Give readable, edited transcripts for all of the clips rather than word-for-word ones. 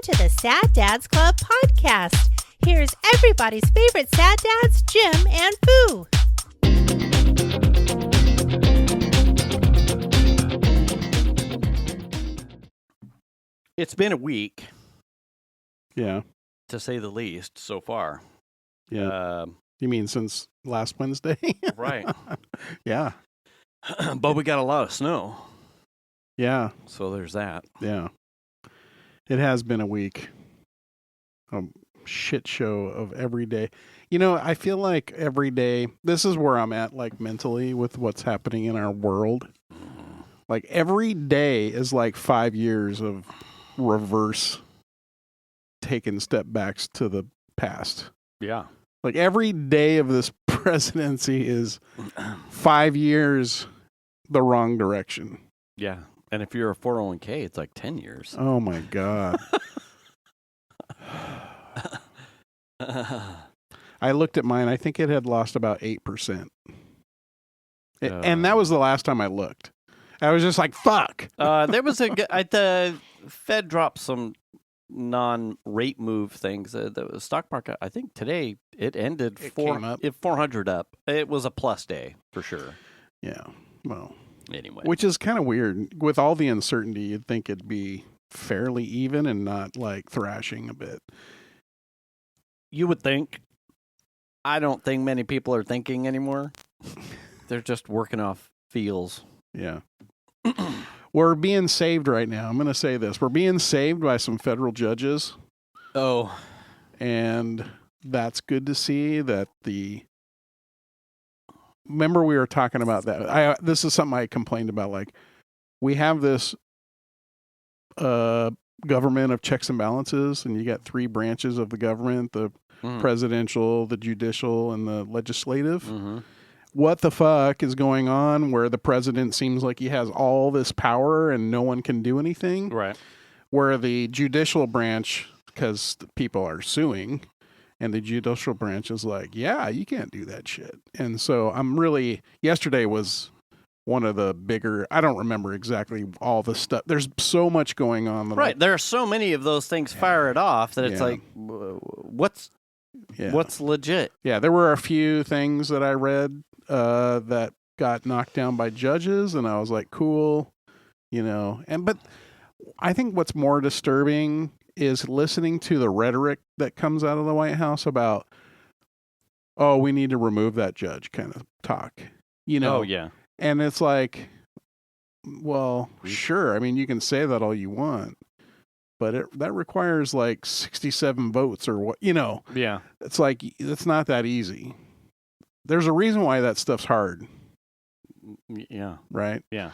to the Sad Dads Club podcast. Here's everybody's favorite sad dads, Jim and Foo. It's been a week. Yeah. To say the least, so far. Yeah. You mean since last Wednesday? Right. Yeah. But we got a lot of snow. Yeah. So there's that. Yeah. It has been a week. A shit show of every day. You know, I feel like every day, this is where I'm at, like mentally with what's happening in our world. Like every day is like 5 years of reverse taking step backs to the past. Yeah. Like every day of this presidency is 5 years the wrong direction. Yeah. And if you're a 401k, it's like 10 years. Oh my God. I looked at mine. I think it had lost about 8%. And that was the last time I looked. I was just like, fuck. There was the Fed dropped some non-rate move things. The stock market, I think today, it ended 400 up. It was a plus day for sure. Yeah. Well, anyway. Which is kind of weird. With all the uncertainty, you'd think it'd be fairly even and not like thrashing a bit. You would think. I don't think many people are thinking anymore. They're just working off feels. Yeah. We're being saved right now. I'm going to say this. We're being saved by some federal judges. Oh. And that's good to see that remember we were talking about that. This is something I complained about. Like, we have this government of checks and balances, and you got three branches of the government, the presidential, the judicial, and the legislative. Mm-hmm. What the fuck is going on where the president seems like he has all this power and no one can do anything? Right. Where the judicial branch, because people are suing, and the judicial branch is like, yeah, you can't do that shit. And so yesterday was one of the bigger, I don't remember exactly all the stuff. There's so much going on. Right. There are so many of those things fired off that it's like, what's legit? Yeah. There were a few things that I read that got knocked down by judges, and I was like, cool, but I think what's more disturbing is listening to the rhetoric that comes out of the White House about, oh, we need to remove that judge kind of talk, Oh, yeah. And it's like, well, sure. I mean, you can say that all you want, but that requires like 67 votes or what, Yeah. It's like, it's not that easy. There's a reason why that stuff's hard. Yeah. Right? Yeah.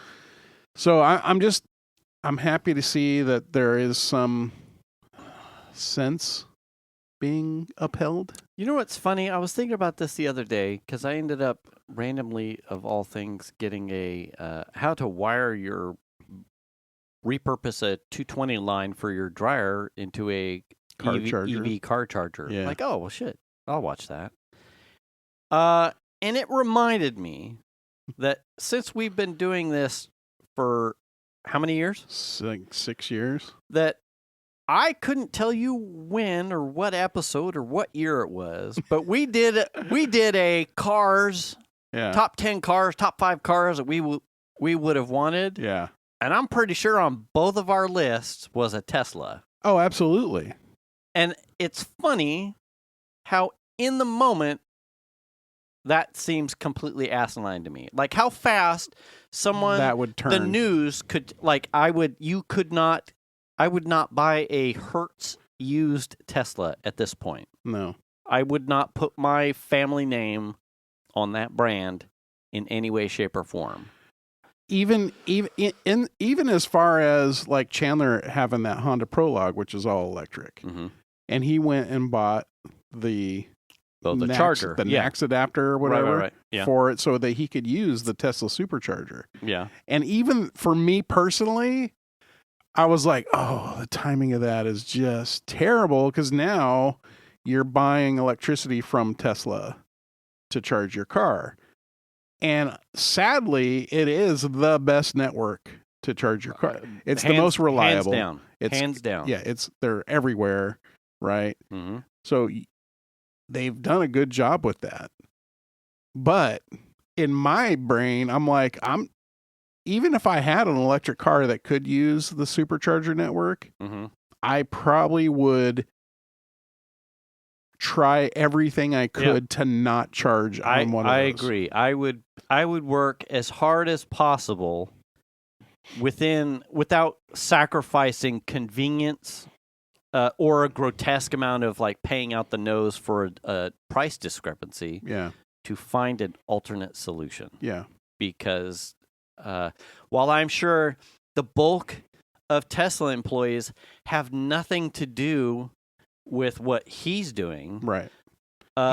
So I'm happy to see that there is some sense being upheld. You know what's funny? I was thinking about this the other day because I ended up randomly, of all things, getting how to repurpose a 220 line for your dryer into a EV car charger. Yeah. Like, oh, well, shit. I'll watch that. And it reminded me that since we've been doing this for how many years? Like 6 years. That I couldn't tell you when or what episode or what year it was, but we did a cars, top 10 cars, top 5 cars that we would have wanted. Yeah. And I'm pretty sure on both of our lists was a Tesla. Oh, absolutely. And it's funny how in the moment that seems completely asinine to me. Like how fast someone that would turn. The news could I would not buy a Hertz used Tesla at this point. No. I would not put my family name on that brand in any way, shape, or form. Even as far as like Chandler having that Honda Prologue, which is all electric, mm-hmm. and he went and bought the charger, the NAX adapter or whatever right. Yeah. for it, so that he could use the Tesla supercharger. Yeah. And even for me personally, I was like, oh, the timing of that is just terrible, because now you're buying electricity from Tesla to charge your car. And sadly, it is the best network to charge your car. It's the most reliable. Hands down. Yeah, they're everywhere, right? Mm-hmm. So they've done a good job with that. But in my brain, I'm like, even if I had an electric car that could use the supercharger network, mm-hmm. I probably would try everything I could to not charge on one of those. I agree. I would work as hard as possible without sacrificing convenience or a grotesque amount of like paying out the nose for a price discrepancy. Yeah. To find an alternate solution. Yeah. Because while I'm sure the bulk of Tesla employees have nothing to do with what he's doing. Right.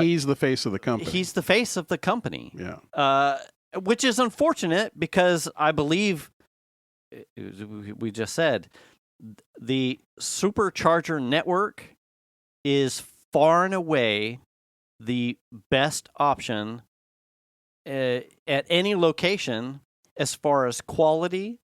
He's the face of the company. He's the face of the company. Yeah. Which is unfortunate because I believe, we just said, the supercharger network is far and away the best option at any location as far as quality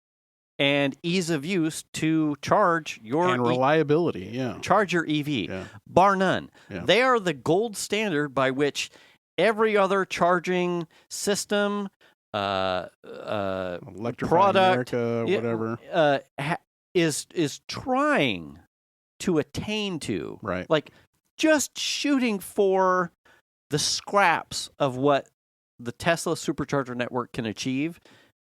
and ease of use to charge your and reliability. Charge your EV, bar none. Yeah. They are the gold standard by which every other charging system, Electrify product, America, whatever, is trying to attain to. Right. Like just shooting for the scraps of what the Tesla supercharger network can achieve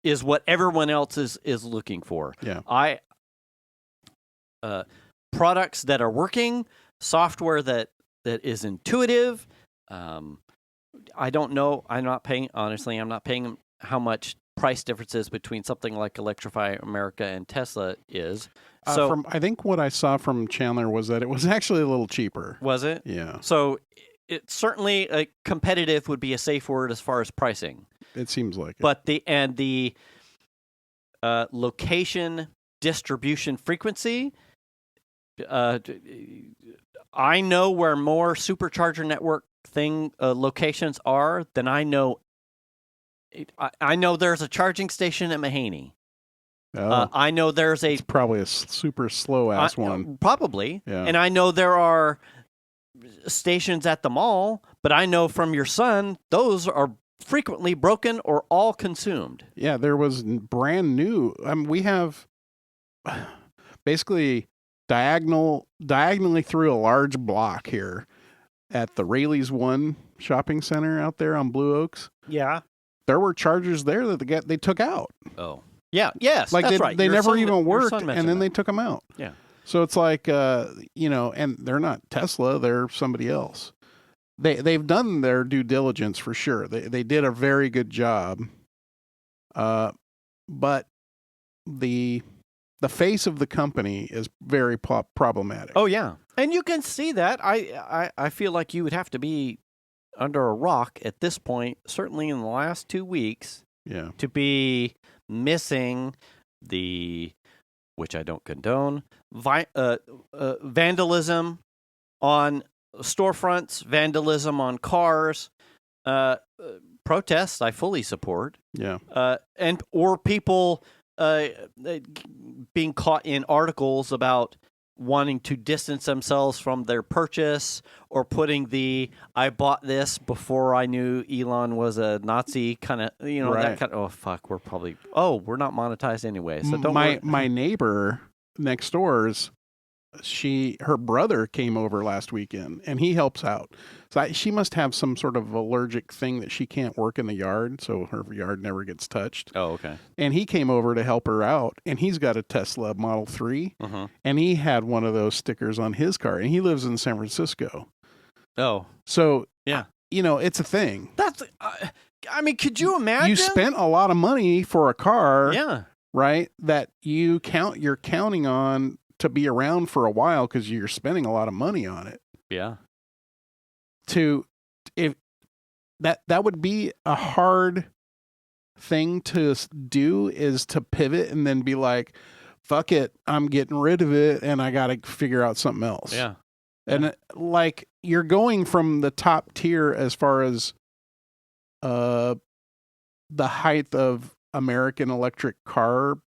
is what everyone else is looking for. Yeah. Products that are working, software that is intuitive. I don't know. I'm not paying how much price differences between something like Electrify America and Tesla is. So I think what I saw from Chandler was that it was actually a little cheaper. Was it? Yeah. So it's certainly competitive would be a safe word as far as pricing. It seems like it. But the location distribution frequency, I know where more supercharger network locations are than I know. I know there's a charging station at Mahaney. I know there's it's probably a super slow ass one. Probably. Yeah. And I know there are stations at the mall, but I know from your son, those are frequently broken or all consumed. Yeah, there was brand new. We have basically diagonally through a large block here at the Rayleigh's One shopping center out there on Blue Oaks. Yeah. There were chargers there that they took out. Oh. Yeah, yes, like that's they, right. They your never son, even worked, and then that. they took them out. Yeah. So it's like, and they're not Tesla; they're somebody else. They've done their due diligence for sure. They did a very good job. But the face of the company is very problematic. Oh yeah, and you can see that. I feel like you would have to be under a rock at this point, certainly in the last 2 weeks. Yeah. To be missing which I don't condone, vandalism on storefronts, vandalism on cars, protests I fully support. Yeah. Or people being caught in articles about wanting to distance themselves from their purchase or putting I bought this before I knew Elon was a Nazi kind of, right. That kind of, oh, fuck, we're not monetized anyway. So don't my neighbor next door's, her brother came over last weekend and he helps out. So she must have some sort of allergic thing that she can't work in the yard. So her yard never gets touched. Oh, okay. And he came over to help her out and he's got a Tesla Model 3 and he had one of those stickers on his car and he lives in San Francisco. Oh, so yeah, it's a thing. That's, could you imagine? You spent a lot of money for a car. Yeah. Right. That you're counting on to be around for a while because you're spending a lot of money on it. Yeah. If that would be a hard thing to do, is to pivot and then be like, fuck it, I'm getting rid of it and I got to figure out something else. Yeah. And like you're going from the top tier as far as the height of American electric car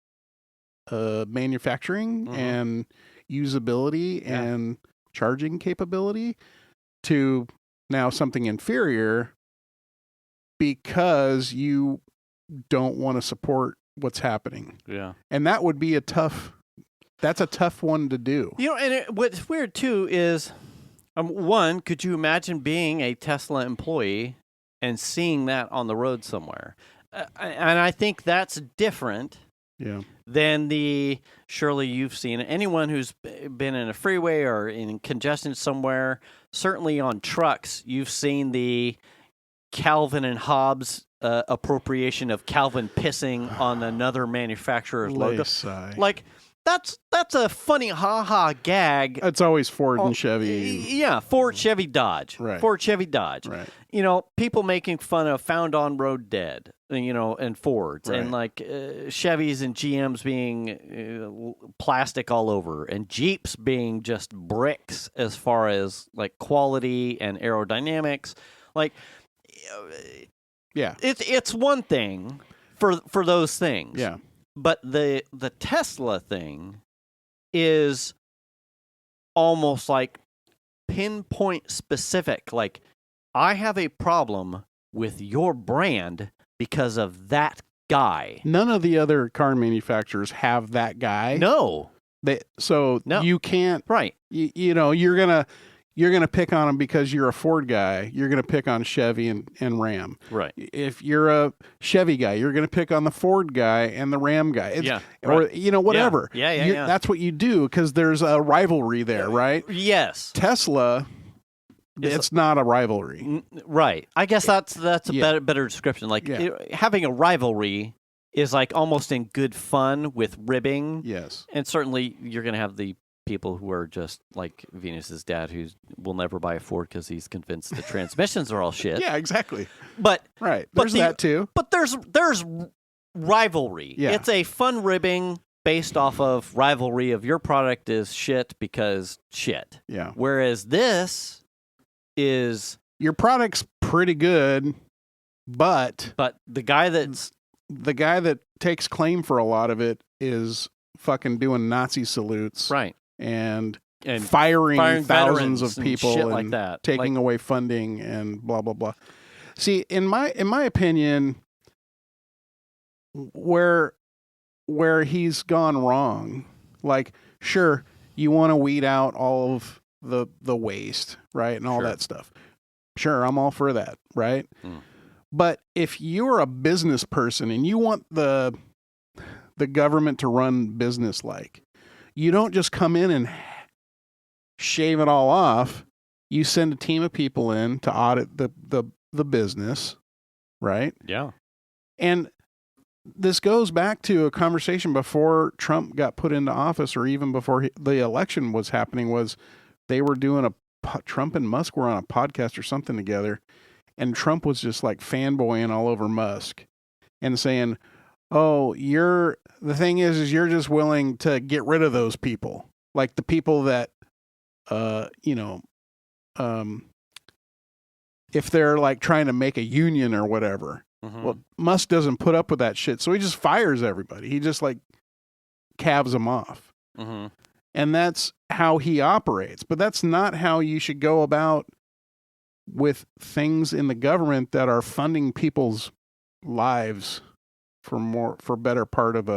manufacturing and usability and charging capability to now something inferior because you don't want to support what's happening. Yeah. And that would be that's a tough one to do. And what's weird too is, one, could you imagine being a Tesla employee and seeing that on the road somewhere? And I think that's different than surely you've seen it. Anyone who's been in a freeway or in congestion somewhere, certainly on trucks, you've seen the Calvin and Hobbes appropriation of Calvin pissing on another manufacturer's logo. Like, that's a funny ha-ha gag. It's always Ford and Chevy. Yeah, Ford, Chevy, Dodge. Right. Ford, Chevy, Dodge. Right. People making fun of Found on Road Dead, and Fords. Right. And, like, Chevys and GMs being plastic all over. And Jeeps being just bricks as far as, like, quality and aerodynamics. Like, it's one thing for those things. Yeah. But the Tesla thing is almost like pinpoint specific. Like, I have a problem with your brand because of that guy. None of the other car manufacturers have that guy. No. You can't. Right. You're gonna pick on him because you're a Ford guy. You're gonna pick on Chevy and Ram. Right. If you're a Chevy guy, you're gonna pick on the Ford guy and the Ram guy. Or whatever. Yeah. That's what you do because there's a rivalry there, right? Yes. Tesla, it's not a rivalry. Right. I guess that's a better description. Like having a rivalry is like almost in good fun with ribbing. Yes. And certainly you're gonna have the people who are just like Venus's dad, who will never buy a Ford because he's convinced the transmissions are all shit. Yeah, exactly. But there's that too. But there's rivalry. Yeah. It's a fun ribbing based off of rivalry of your product is shit because shit. Yeah. Whereas this is your product's pretty good, but the guy that takes claim for a lot of it is fucking doing Nazi salutes, right? And firing thousands of people shit like that, taking away funding and blah blah blah. See, in my opinion, where he's gone wrong, like, sure, you want to weed out all of the waste, right, and all that stuff. Sure, I'm all for that, right? But if you're a business person and you want the government to run business like, you don't just come in and shave it all off. You send a team of people in to audit the business, right? Yeah. And this goes back to a conversation before Trump got put into office, or even before the election was happening, was they were doing Trump and Musk were on a podcast or something together, and Trump was just like fanboying all over Musk and saying, oh, the thing is you're just willing to get rid of those people. Like the people that, if they're like trying to make a union or whatever. Well, Musk doesn't put up with that shit. So he just fires everybody. He just like calves them off. And that's how he operates. But that's not how you should go about with things in the government that are funding people's lives for better part of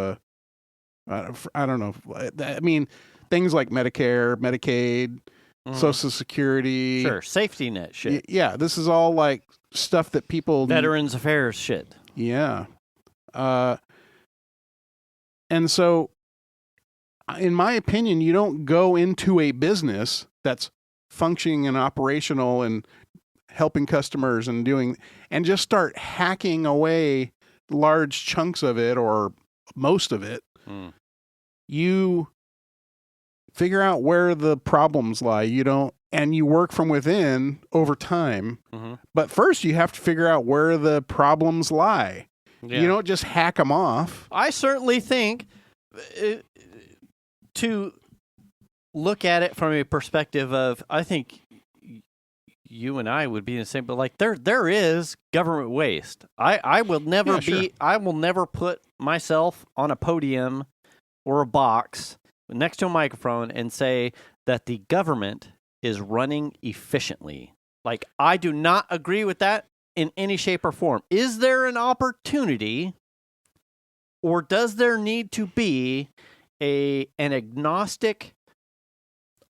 I don't know. I mean, things like Medicare, Medicaid, Social Security. Sure, safety net shit. Yeah, this is all like stuff that people... Veterans Affairs shit. Yeah. And so, in my opinion, you don't go into a business that's functioning and operational and helping customers and just start hacking away large chunks of it or most of it. You figure out where the problems lie. And you work from within over time. But first you have to figure out where the problems lie. Yeah. You don't just hack them off. I certainly think to look at it from a perspective of, I think you and I would be in the same, but like there is government waste. I will never I will never put myself on a podium or a box next to a microphone and say that the government is running efficiently. Like, I do not agree with that in any shape or form. Is there an opportunity, or does there need to be an agnostic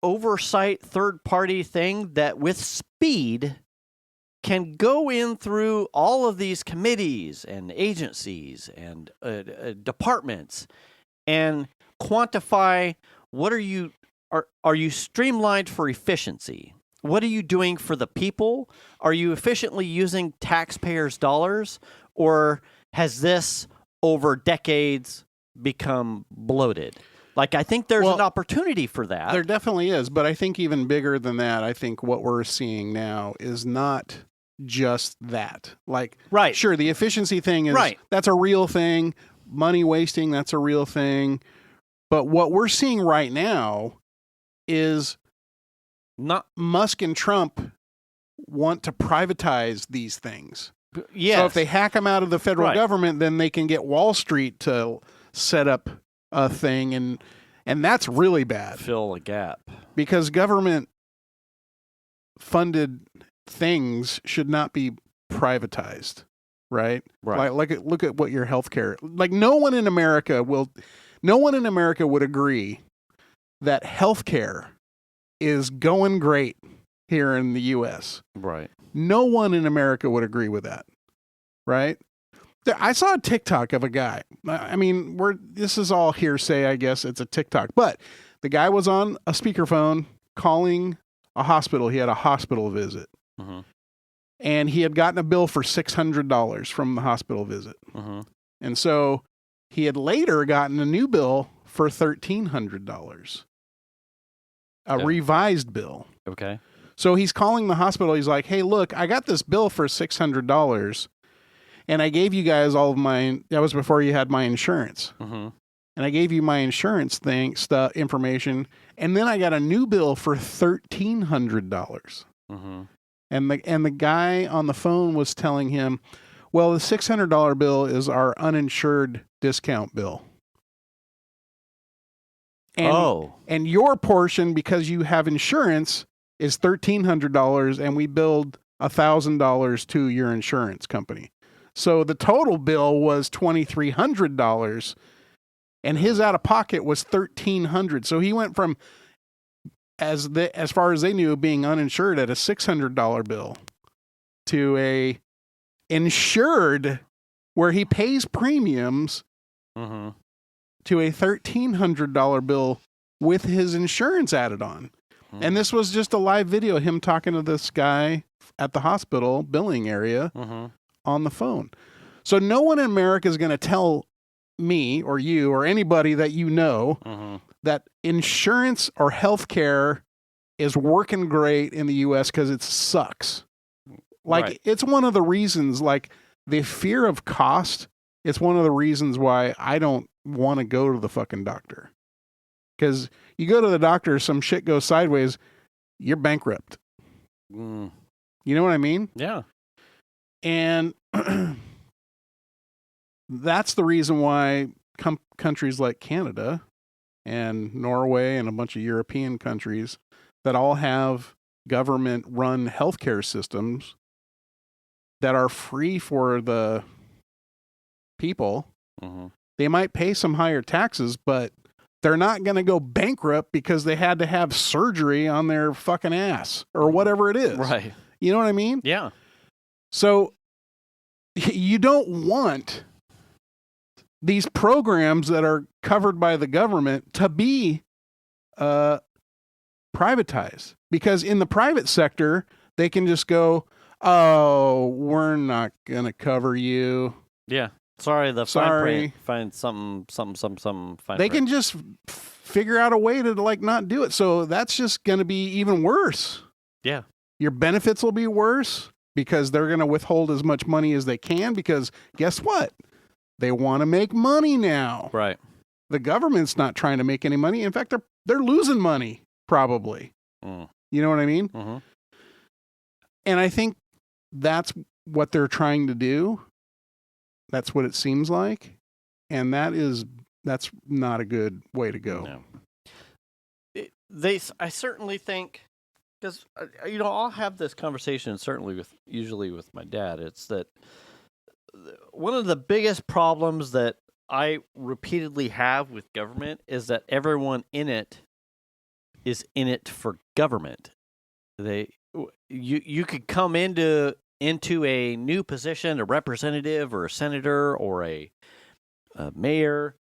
oversight third-party thing that with speed can go in through all of these committees and agencies and departments and quantify what are you streamlined for efficiency? What are you doing for the people? Are you efficiently using taxpayers' dollars, or has this over decades become bloated? Like, I think there's an opportunity for that. There definitely is, but I think even bigger than that, I think what we're seeing now is not just that. Like, right. Sure, the efficiency thing is, right. That's a real thing. Money wasting, that's a real thing. But what we're seeing right now is not Musk and Trump want to privatize these things. Yes. So if they hack them out of the federal government, then they can get Wall Street to set up a thing, and that's really bad. Fill a gap. Because government funded things should not be privatized, right? Right. Like look at what your healthcare, like no one in America would agree that healthcare is going great here in the US. Right. No one in America would agree with that. Right? I saw a TikTok of a guy. I mean, this is all hearsay, I guess. It's a TikTok. But the guy was on a speakerphone calling a hospital. He had a hospital visit. Mm-hmm. And he had gotten a bill for $600 from the hospital visit. Mm-hmm. And so he had later gotten a new bill for $1,300. A revised bill. Okay. So he's calling the hospital. He's like, hey, look, I got this bill for $600. And I gave you guys all of my, that was before you had my insurance. Mm-hmm. And I gave you my insurance information. And then I got a new bill for $1,300. Mm-hmm. And the guy on the phone was telling him, well, the $600 bill is our uninsured discount bill. And your portion, because you have insurance, is $1,300, and we billed $1,000 to your insurance company. So the total bill was $2,300, and his out of pocket was $1,300. So he went from, as far as they knew, being uninsured at a $600 bill to a insured, where he pays premiums, mm-hmm. to a $1,300 bill with his insurance added on. Mm-hmm. And this was just a live video of him talking to this guy at the hospital billing area. Mm-hmm. On the phone. So no one in America is going to tell me or you or anybody that you know mm-hmm. that insurance or healthcare is working great in the U.S. because it sucks. Like, It's one of the reasons, like the fear of cost, it's one of the reasons why I don't want to go to the fucking doctor. Because you go to the doctor, some shit goes sideways, you're bankrupt. Mm. You know what I mean? Yeah. And that's the reason why countries like Canada and Norway and a bunch of European countries that all have government-run healthcare systems that are free for the people, mm-hmm. they might pay some higher taxes, but they're not going to go bankrupt because they had to have surgery on their fucking ass or whatever it is. Right. You know what I mean? Yeah. So you don't want these programs that are covered by the government to be privatized, because in the private sector, they can just go, oh, we're not going to cover you. Yeah. Sorry, fine print. Find something fine They print. can just figure out a way to like not do it. So that's just going to be even worse. Yeah. Your benefits will be worse because they're going to withhold as much money as they can, because guess what? They want to make money now. Right. The government's not trying to make any money. In fact, they're losing money probably. Mm. You know what I mean? Mm-hmm. And I think that's what they're trying to do. That's what it seems like. And that is that's not a good way to go. No. I certainly think, because I'll have this conversation usually with my dad. It's that one of the biggest problems that I repeatedly have with government is that everyone in it is in it for government. You could come into a new position, a representative or a senator or a mayor,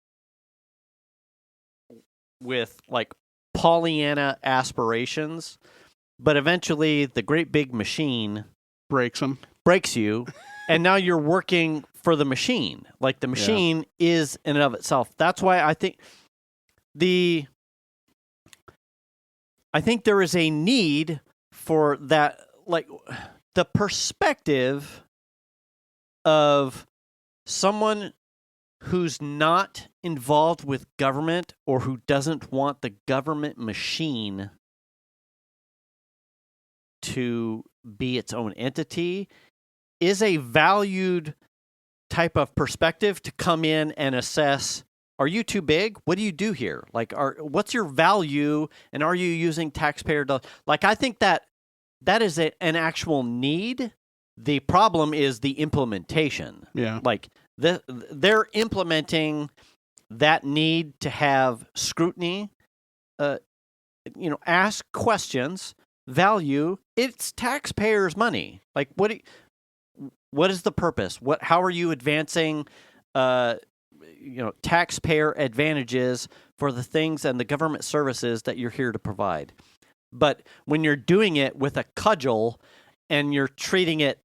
with like Pollyanna aspirations, but eventually the great big machine breaks you, and now you're working for the machine. Like the machine is in and of itself. That's why I think there is a need for that, like the perspective of someone who's not involved with government or who doesn't want the government machine to be its own entity is a valued type of perspective to come in and assess, are you too big? What do you do here? Like, what's your value, and are you using taxpayer dollars? Like, I think that is an actual need. The problem is the implementation. Yeah. Like, they're implementing that need to have scrutiny, ask questions, value. It's taxpayers' money. Like, what is the purpose? How are you advancing, taxpayer advantages for the things and the government services that you're here to provide? But when you're doing it with a cudgel and you're treating it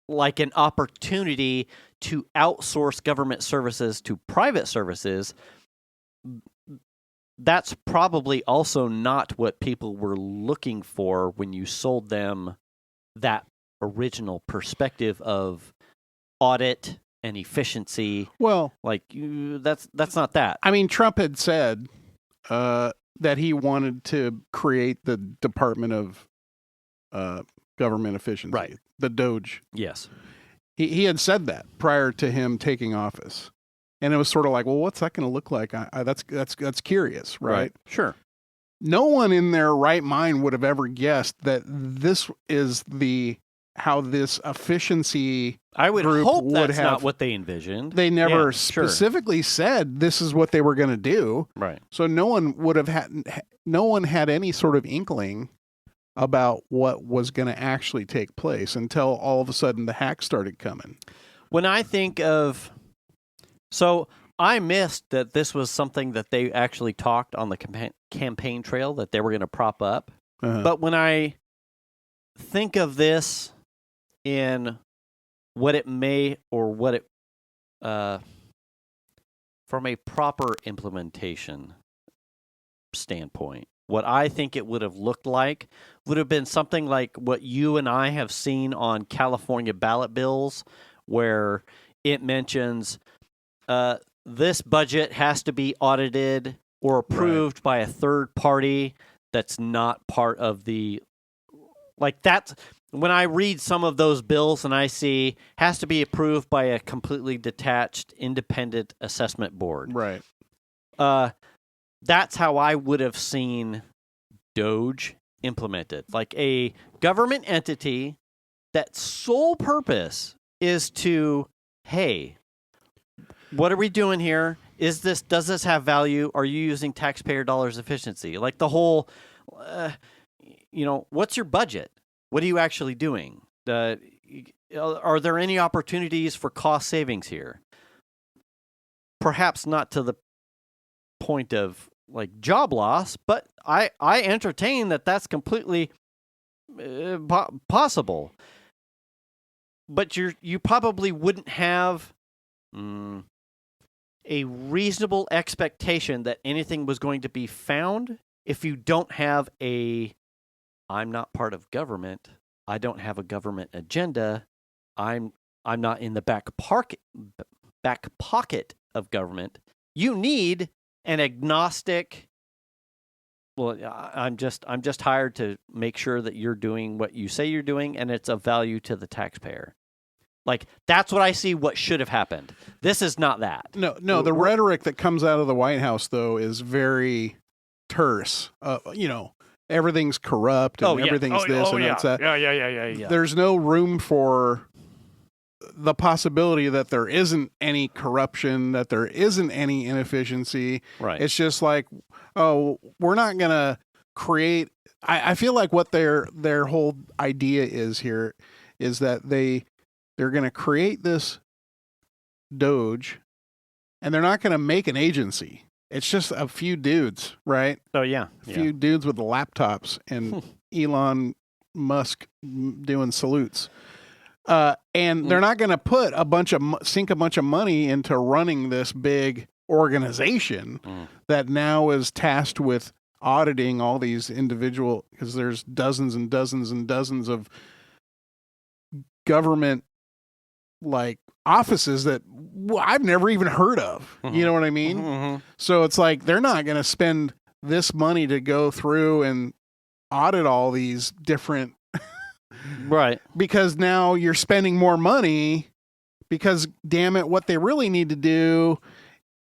like an opportunity to outsource government services to private services, that's probably also not what people were looking for when you sold them that original perspective of audit and efficiency. Well, like that's not that. I mean, Trump had said that he wanted to create the Department of Government Efficiency, right? The DOGE. Yes. He had said that prior to him taking office, and it was sort of like, well, what's that going to look like? That's curious, right? Sure. No one in their right mind would have ever guessed that this is how this efficiency. I would group hope would that's have, not what they envisioned. They never specifically said this is what they were going to do, right? So no one had any sort of inkling about what was going to actually take place until all of a sudden the hacks started coming. When I think of, so I missed that this was something that they actually talked on the campaign trail that they were going to prop up. Uh-huh. But when I think of this in what it may, or what it, from a proper implementation standpoint, what I think it would have looked like would have been something like what you and I have seen on California ballot bills, where it mentions this budget has to be audited or approved by a third party that's not part of the, like that's, when I read some of those bills and I see has to be approved by a completely detached independent assessment board. Right. That's how I would have seen DOGE implemented. Like a government entity that sole purpose is to, hey, what are we doing here? Does this have value? Are you using taxpayer dollars efficiency? Like the whole, what's your budget? What are you actually doing? Are there any opportunities for cost savings here? Perhaps not to the point of like job loss, but I entertain that that's completely possible. But you probably wouldn't have a reasonable expectation that anything was going to be found if you don't have I'm not part of government. I don't have a government agenda. I'm not in the back pocket of government. You need an agnostic. Well, I'm just hired to make sure that you're doing what you say you're doing, and it's of value to the taxpayer. Like, that's what I see what should have happened. This is not that. No, the rhetoric that comes out of the White House, though, is very terse. Everything's corrupt and everything's this and that's that. Yeah. There's no room for the possibility that there isn't any corruption, that there isn't any inefficiency. Right. It's just like, we're not going to create... I feel like what their whole idea is here is that they're going to create this DOGE, and they're not going to make an agency. It's just a few dudes, right? Oh, yeah. A few dudes with laptops and Elon Musk doing salutes. And they're not going to sink a bunch of money into running this big organization that now is tasked with auditing all these individual, because there's dozens and dozens and dozens of government offices that I've never even heard of. You know what I mean? So it's like they're not going to spend this money to go through and audit all these different right, because now you're spending more money, because damn it, what they really need to do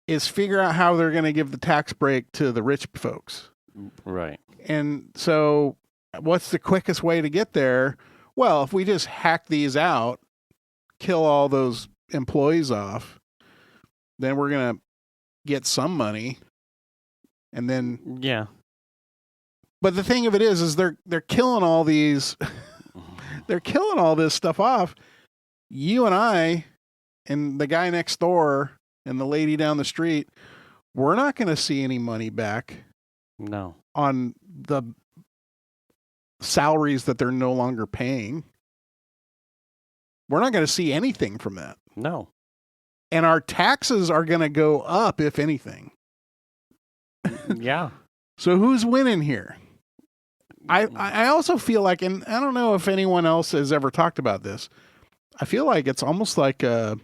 is figure out how they're going to give the tax break to the rich folks. Right. And so what's the quickest way to get there? Well, if we just hack these out, kill all those employees off, then we're going to get some money. And then, yeah. But the thing of it is they're killing all these, they're killing all this stuff off. You and I and the guy next door and the lady down the street, we're not going to see any money back. No. On the salaries that they're no longer paying. We're not going to see anything from that. No. And our taxes are going to go up, if anything. Yeah. So who's winning here? I also feel like, and I don't know if anyone else has ever talked about this, I feel like it's almost like a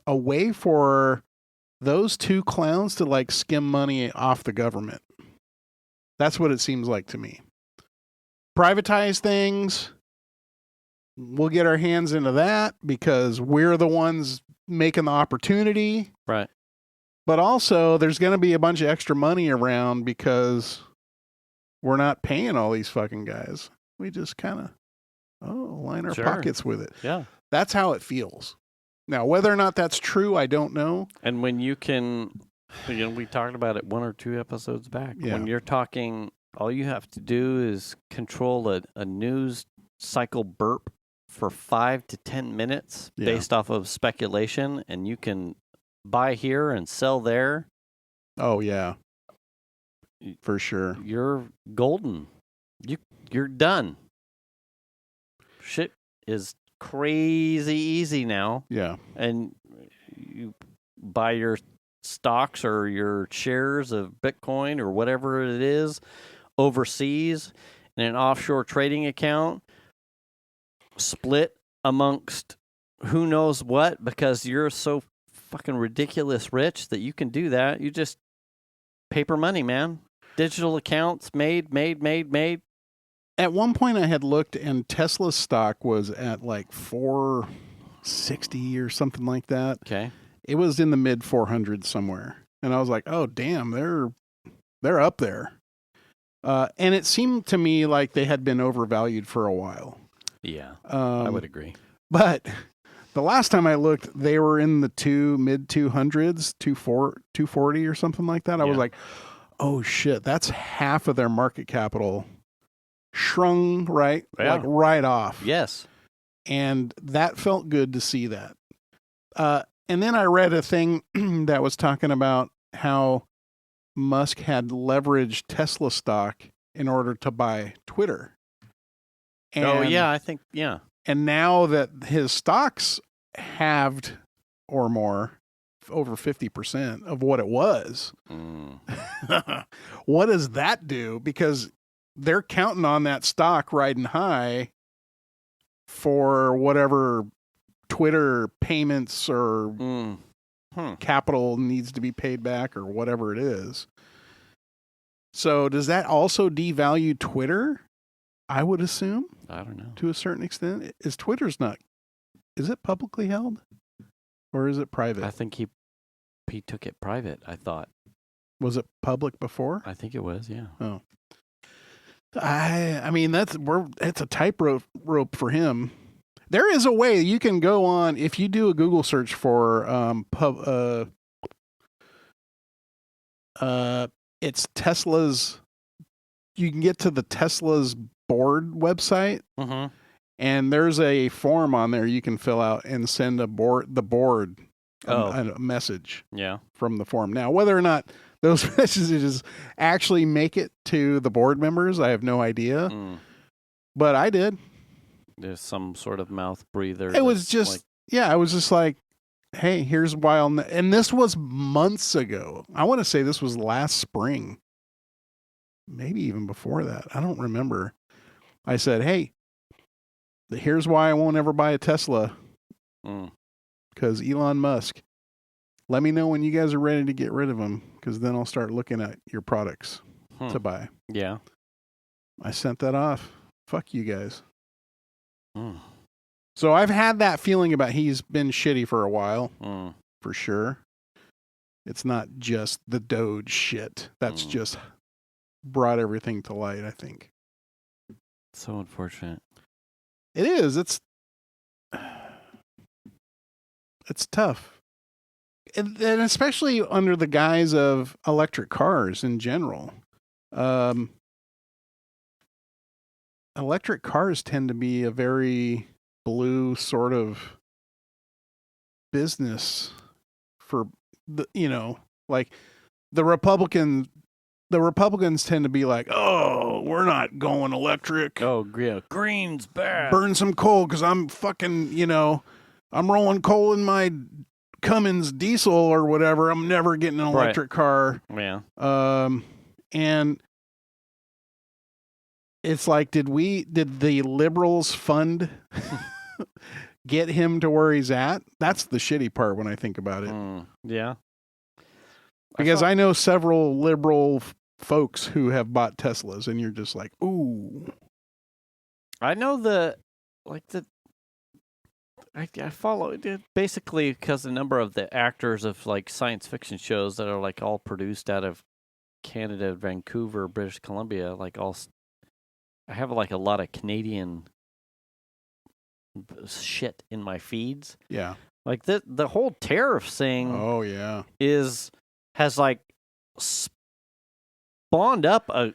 way for those two clowns to skim money off the government. That's what it seems like to me. Privatize things. We'll get our hands into that because we're the ones making the opportunity. Right. But also there's going to be a bunch of extra money around because we're not paying all these fucking guys. We just kind of, line our pockets with it. Yeah. That's how it feels. Now, whether or not that's true, I don't know. And when you can, we talked about it 1 or 2 episodes back. Yeah. When you're talking, all you have to do is control a news cycle burp for 5 to 10 minutes based off of speculation, and you can buy here and sell there. Oh, yeah. For sure. You're golden. You're done. Shit is crazy easy now. Yeah. And you buy your stocks or your shares of Bitcoin or whatever it is overseas in an offshore trading account, split amongst who knows what, because you're so fucking ridiculous rich that you can do that. You just paper money, man. Digital accounts made. At one point I had looked and Tesla's stock was at $460 or something like that. Okay. It was in the mid 400s somewhere. And I was like, oh damn, they're up there. And it seemed to me like they had been overvalued for a while. Yeah. I would agree. But the last time I looked, they were in the mid 200s, 240 or something like that. I was like, oh shit, that's half of their market capital shrunk right off. Yes. And that felt good to see that. And then I read a thing that was talking about how Musk had leveraged Tesla stock in order to buy Twitter. And, I think. And now that his stocks halved or more, over 50% of what it was, what does that do? Because they're counting on that stock riding high for whatever Twitter payments or capital needs to be paid back or whatever it is. So does that also devalue Twitter? I would assume. I don't know. To a certain extent. is it publicly held? Or is it private? I think he took it private, I thought. Was it public before? I think it was, yeah. Oh. I mean, it's a tightrope for him. There is a way you can go on, if you do a Google search for it's Tesla's, you can get to the Tesla's board website, and there's a form on there you can fill out and send the board a message from the form. Now, whether or not those messages actually make it to the board members, I have no idea. But I did. There's some sort of mouth breather. It was just, I was just like, hey, here's why and this was months ago. I want to say this was last spring. Maybe even before that. I don't remember. I said, hey, here's why I won't ever buy a Tesla. Because Elon Musk. Let me know when you guys are ready to get rid of him, because then I'll start looking at your products to buy. Yeah. I sent that off. Fuck you guys. So I've had that feeling about he's been shitty for a while, for sure. It's not just the DOGE shit. That's just brought everything to light, I think. So unfortunate. It is. It's tough. And especially under the guise of electric cars in general. Electric cars tend to be a very blue sort of business for the, like the Republicans tend to be like, oh, we're not going electric. Oh, yeah. Green's bad. Burn some coal because I'm fucking, I'm rolling coal in my Cummins diesel or whatever. I'm never getting an electric car. Yeah. And it's like, did the liberals fund get him to where he's at? That's the shitty part when I think about it. Yeah. Because I know several liberal folks who have bought Teslas, and you're just like, ooh. I know I follow it basically because the number of the actors of like science fiction shows that are like all produced out of Canada, Vancouver, British Columbia, I have like a lot of Canadian shit in my feeds. Yeah. Like the whole tariff thing. Oh yeah. Has like spawned up a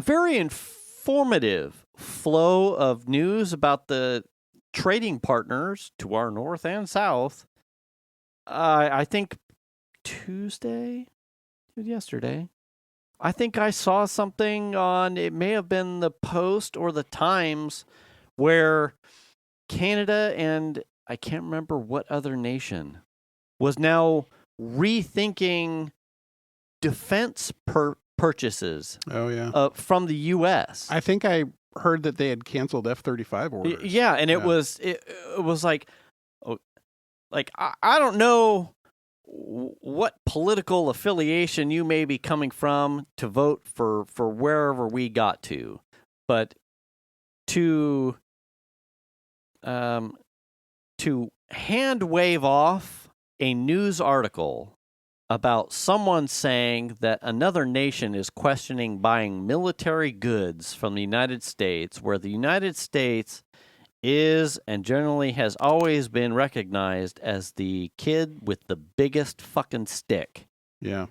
very informative flow of news about the trading partners to our north and south. I think yesterday, I think I saw something on, it may have been the Post or the Times, where Canada and I can't remember what other nation was now rethinking defense purchases. Oh yeah. From the U.S. I think I heard that they had canceled F-35 orders. Yeah, and it was like, I don't know what political affiliation you may be coming from to vote for wherever we got to, but to hand wave off a news article about someone saying that another nation is questioning buying military goods from the United States, where the United States is and generally has always been recognized as the kid with the biggest fucking stick. Yeah.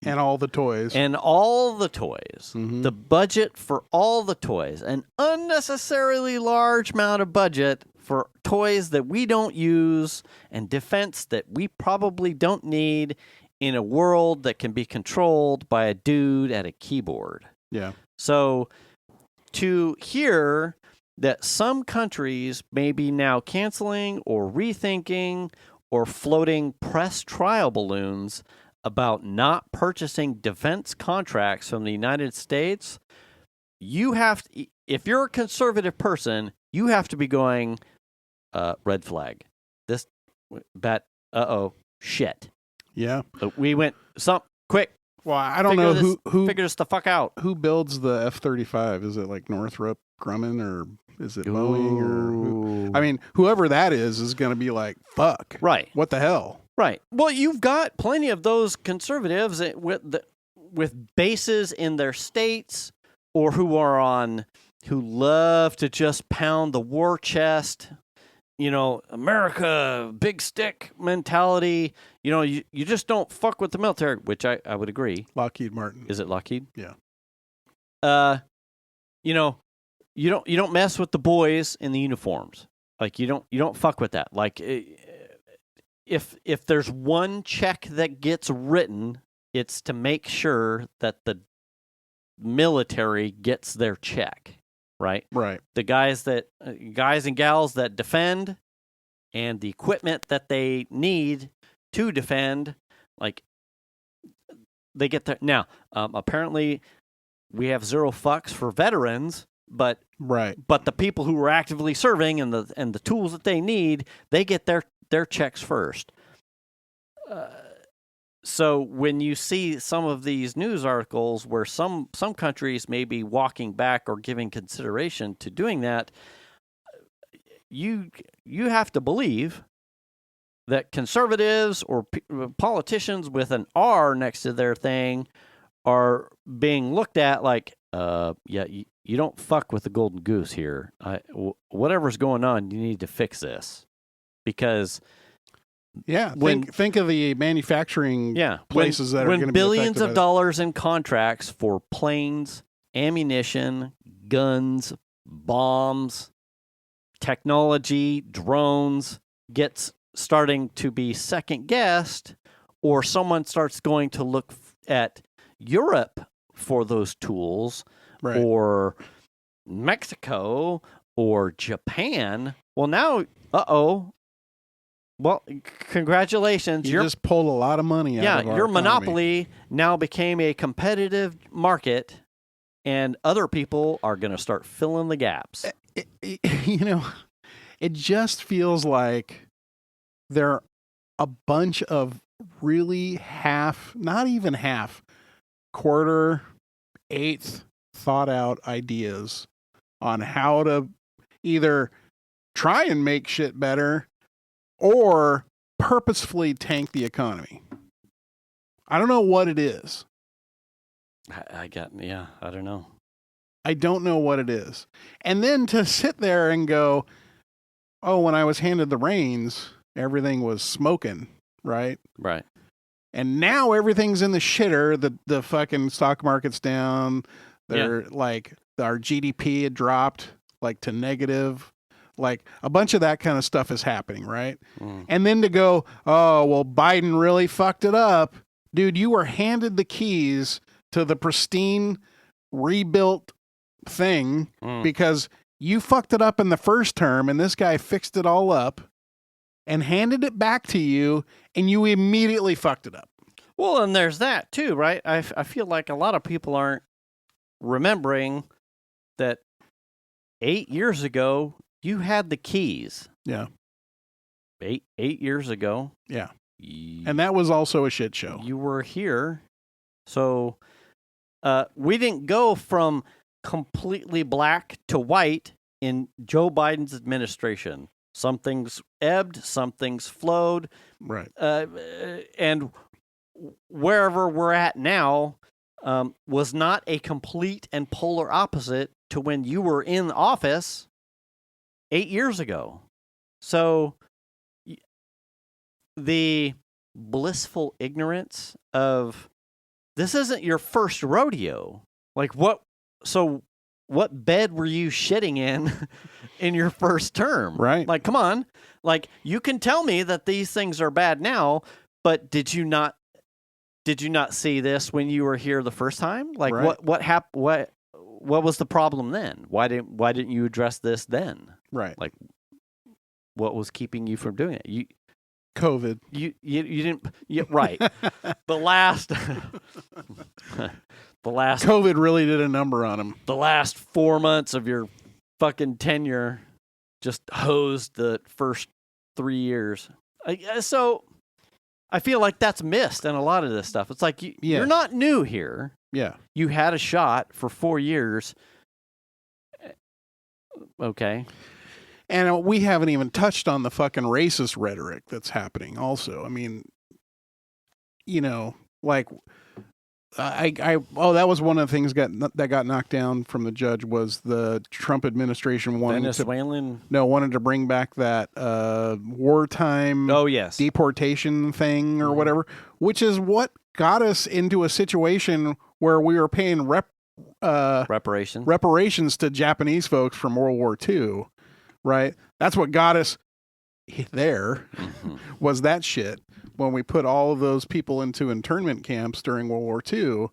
And all the toys. And all the toys. Mm-hmm. The budget for all the toys. An unnecessarily large amount of budget for toys that we don't use and defense that we probably don't need in a world that can be controlled by a dude at a keyboard. Yeah. So to hear that some countries may be now canceling or rethinking or floating press trial balloons about not purchasing defense contracts from the United States, you have to, if you're a conservative person, you have to be going, red flag. Shit. Yeah. We went, quick, Well, I don't know who figure this the fuck out. Who builds the F-35? Is it like Northrop Grumman or is it Boeing or who? I mean, whoever that is going to be like, fuck. Right. What the hell? Right. Well, you've got plenty of those conservatives with bases in their states or who love to just pound the war chest. You know, America, big stick mentality. You know, you just don't fuck with the military, which I would agree. Lockheed Martin. Is it Lockheed? Yeah. You know, you don't mess with the boys in the uniforms. Like you don't fuck with that. Like if there's one check that gets written, it's to make sure that the military gets their check. Right? Right. The guys and gals that defend and the equipment that they need to defend, like, they get there. Now, apparently, we have zero fucks for veterans, but the people who are actively serving and the tools that they need, they get their checks first. So when you see some of these news articles where some countries may be walking back or giving consideration to doing that, you have to believe that conservatives or politicians with an R next to their thing are being looked at like, you don't fuck with the golden goose here. Whatever's going on, you need to fix this because. Yeah, think of the manufacturing places that are going to be billions of dollars in contracts for planes, ammunition, guns, bombs, technology, drones gets starting to be second guessed, or someone starts going to look at Europe for those tools, or Mexico or Japan. Well, now, well, congratulations. You just pulled a lot of money out of our your economy. Monopoly now became a competitive market, and other people are going to start filling the gaps. It just feels like there are a bunch of really not even half, quarter, eighth thought out ideas on how to either try and make shit better or purposefully tank the economy. I don't know what it is. I don't know. I don't know what it is. And then to sit there and go, oh, when I was handed the reins, everything was smoking, right? Right. And now everything's in the shitter. The fucking stock market's down. They're like, our GDP had dropped like to negative. Like a bunch of that kind of stuff is happening, right? And then to go, oh, well, Biden really fucked it up. Dude, you were handed the keys to the pristine, rebuilt thing because you fucked it up in the first term and this guy fixed it all up and handed it back to you and you immediately fucked it up. Well, and there's that too, right? I feel like a lot of people aren't remembering that 8 years ago, you had the keys. Yeah. 8 years ago. Yeah. And that was also a shit show. You were here. So we didn't go from completely black to white in Joe Biden's administration. Some things ebbed, some things flowed. Right. And wherever we're at now was not a complete and polar opposite to when you were in office 8 years ago. So the blissful ignorance of this isn't your first rodeo. Like what bed were you shitting in your first term? Right. Like, come on. Like, you can tell me that these things are bad now, but did you not see this when you were here the first time? Like, right. what happened? What was the problem then? Why didn't you address this then? Right. Like, what was keeping you from doing it? COVID. You didn't. Right. The last COVID really did a number on him. The last 4 months of your fucking tenure just hosed the first 3 years. So I feel like that's missed in a lot of this stuff. It's like you're not new here. Yeah. You had a shot for 4 years. Okay. And we haven't even touched on the fucking racist rhetoric that's happening also. I mean, like that was one of the things that got knocked down from the judge was the Trump administration wanted to bring back that wartime deportation thing or whatever, which is what got us into a situation where we were paying reparations to Japanese folks from World War II, right? That's what got us there, was that shit. When we put all of those people into internment camps during World War II,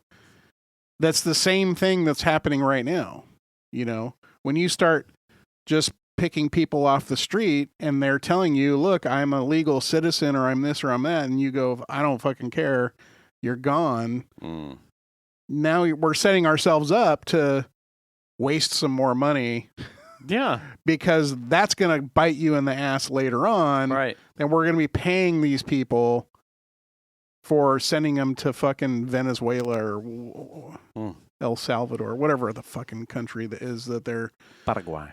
that's the same thing that's happening right now. When you start just picking people off the street and they're telling you, look, I'm a legal citizen or I'm this or I'm that, and you go, I don't fucking care, you're gone. Now we're setting ourselves up to waste some more money. Yeah. Because that's going to bite you in the ass later on. Right. Then we're going to be paying these people for sending them to fucking Venezuela or El Salvador, whatever the fucking country that is that they're... Paraguay.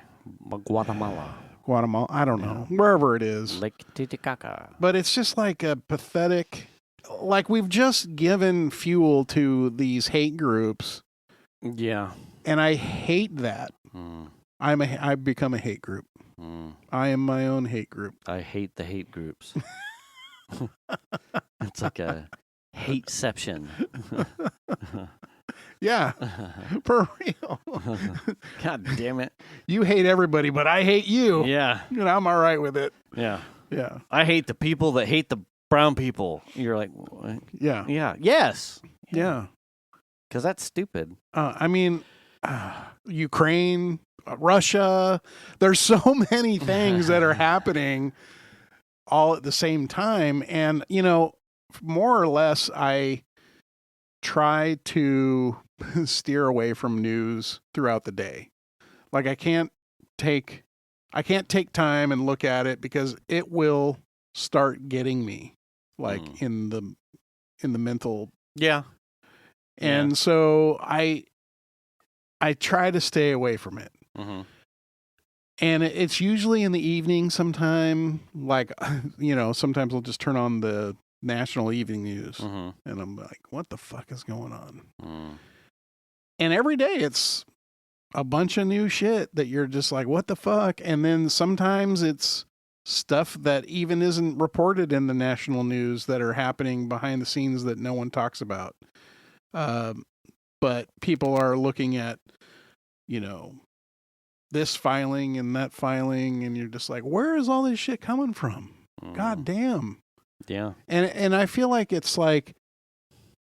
Guatemala. I don't know. Wherever it is. Lake Titicaca. But it's just like a pathetic... Like we've just given fuel to these hate groups. Yeah. And I hate that. I've become a hate group. I am my own hate group. I hate the hate groups. It's like a hateception. Yeah, for real. God damn it. You hate everybody, but I hate you. Yeah. And I'm all right with it. Yeah. Yeah. I hate the people that hate the brown people. You're like, what? Yeah. Yeah. Yes. Yeah. Because that's stupid. I mean, Ukraine, Russia, there's so many things that are happening all at the same time. And, more or less, I try to steer away from news throughout the day. Like I can't take time and look at it because it will start getting me like in the mental. Yeah. And so I try to stay away from it. And it's usually in the evening sometime, like, sometimes I'll just turn on the national evening news and I'm like, what the fuck is going on? And every day it's a bunch of new shit that you're just like, what the fuck? And then sometimes it's stuff that even isn't reported in the national news that are happening behind the scenes that no one talks about. But people are looking at, this filing and that filing, and you're just like, where is all this shit coming from? God damn. Yeah. And I feel like it's like,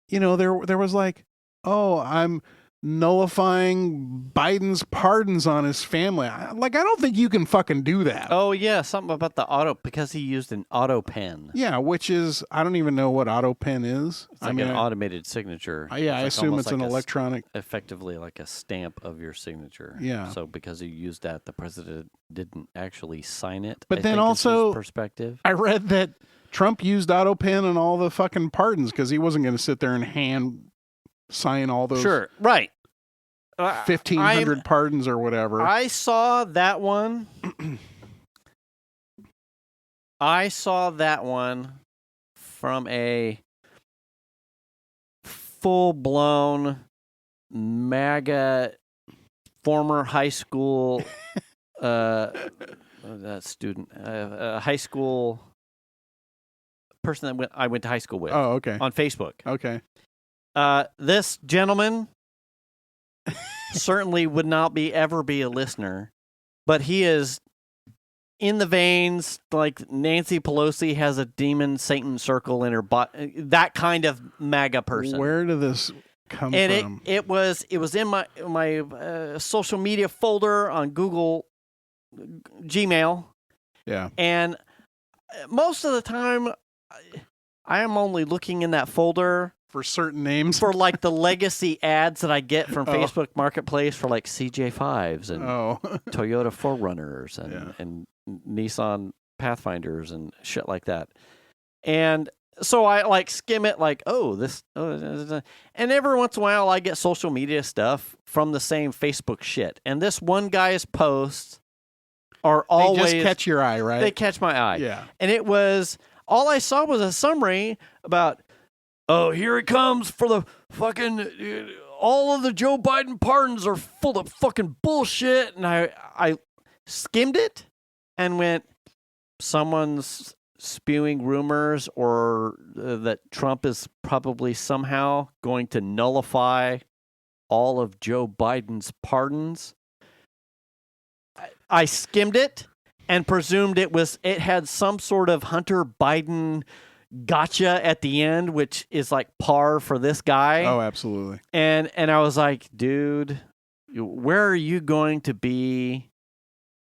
there was like, oh, I'm nullifying Biden's pardons on his family. I don't think you can fucking do that. Oh, yeah. Something about the because he used an auto pen. Yeah, which is, I don't even know what auto pen is. It's like an automated signature. Yeah, I assume it's an electronic. Effectively like a stamp of your signature. Yeah. So because he used that, the president didn't actually sign it. But then also, perspective. I read that Trump used auto pen on all the fucking pardons because he wasn't going to sit there and hand sign all those. Sure, right. 1,500 pardons or whatever. I saw that one. From a full-blown MAGA former high school student, high school person that I went to high school with. Oh, okay. On Facebook. Okay. This gentleman certainly would not ever be a listener, but he is in the veins like Nancy Pelosi has a demon Satan circle in her butt. That kind of MAGA person. Where did this come from? It was in my social media folder on Google Gmail. Yeah. And most of the time, I am only looking in that folder for certain names, for like the legacy ads that I get from Facebook Marketplace for like CJ5s and Toyota 4Runners and Nissan Pathfinders and shit like that. And so I like skim it like, and every once in a while I get social media stuff from the same Facebook shit. And this one guy's posts are always... They just catch your eye, right? They catch my eye. Yeah. And it was... All I saw was a summary about, oh, here it comes for the fucking... all of the Joe Biden pardons are full of fucking bullshit. And I skimmed it and went, someone's spewing rumors or that Trump is probably somehow going to nullify all of Joe Biden's pardons. I skimmed it and presumed it had some sort of Hunter Biden gotcha at the end, which is like par for this guy. Oh, absolutely. And I was like, dude, where are you going to be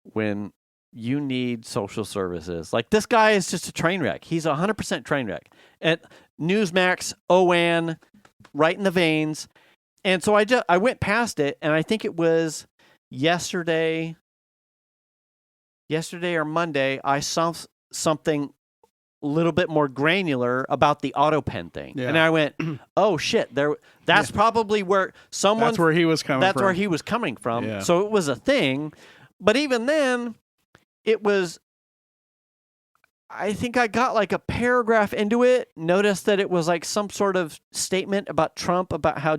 when you need social services? Like, this guy is just a train wreck. He's 100% train wreck. At Newsmax, OAN, right in the veins. And so I went past it, and I think it was yesterday or Monday, I saw something a little bit more granular about the auto pen thing. Yeah. And I went, oh shit, that's probably where that's where he was coming from. That's where he was coming from. Yeah. So it was a thing. But even then, it was, I think I got like a paragraph into it, noticed that it was like some sort of statement about Trump, about how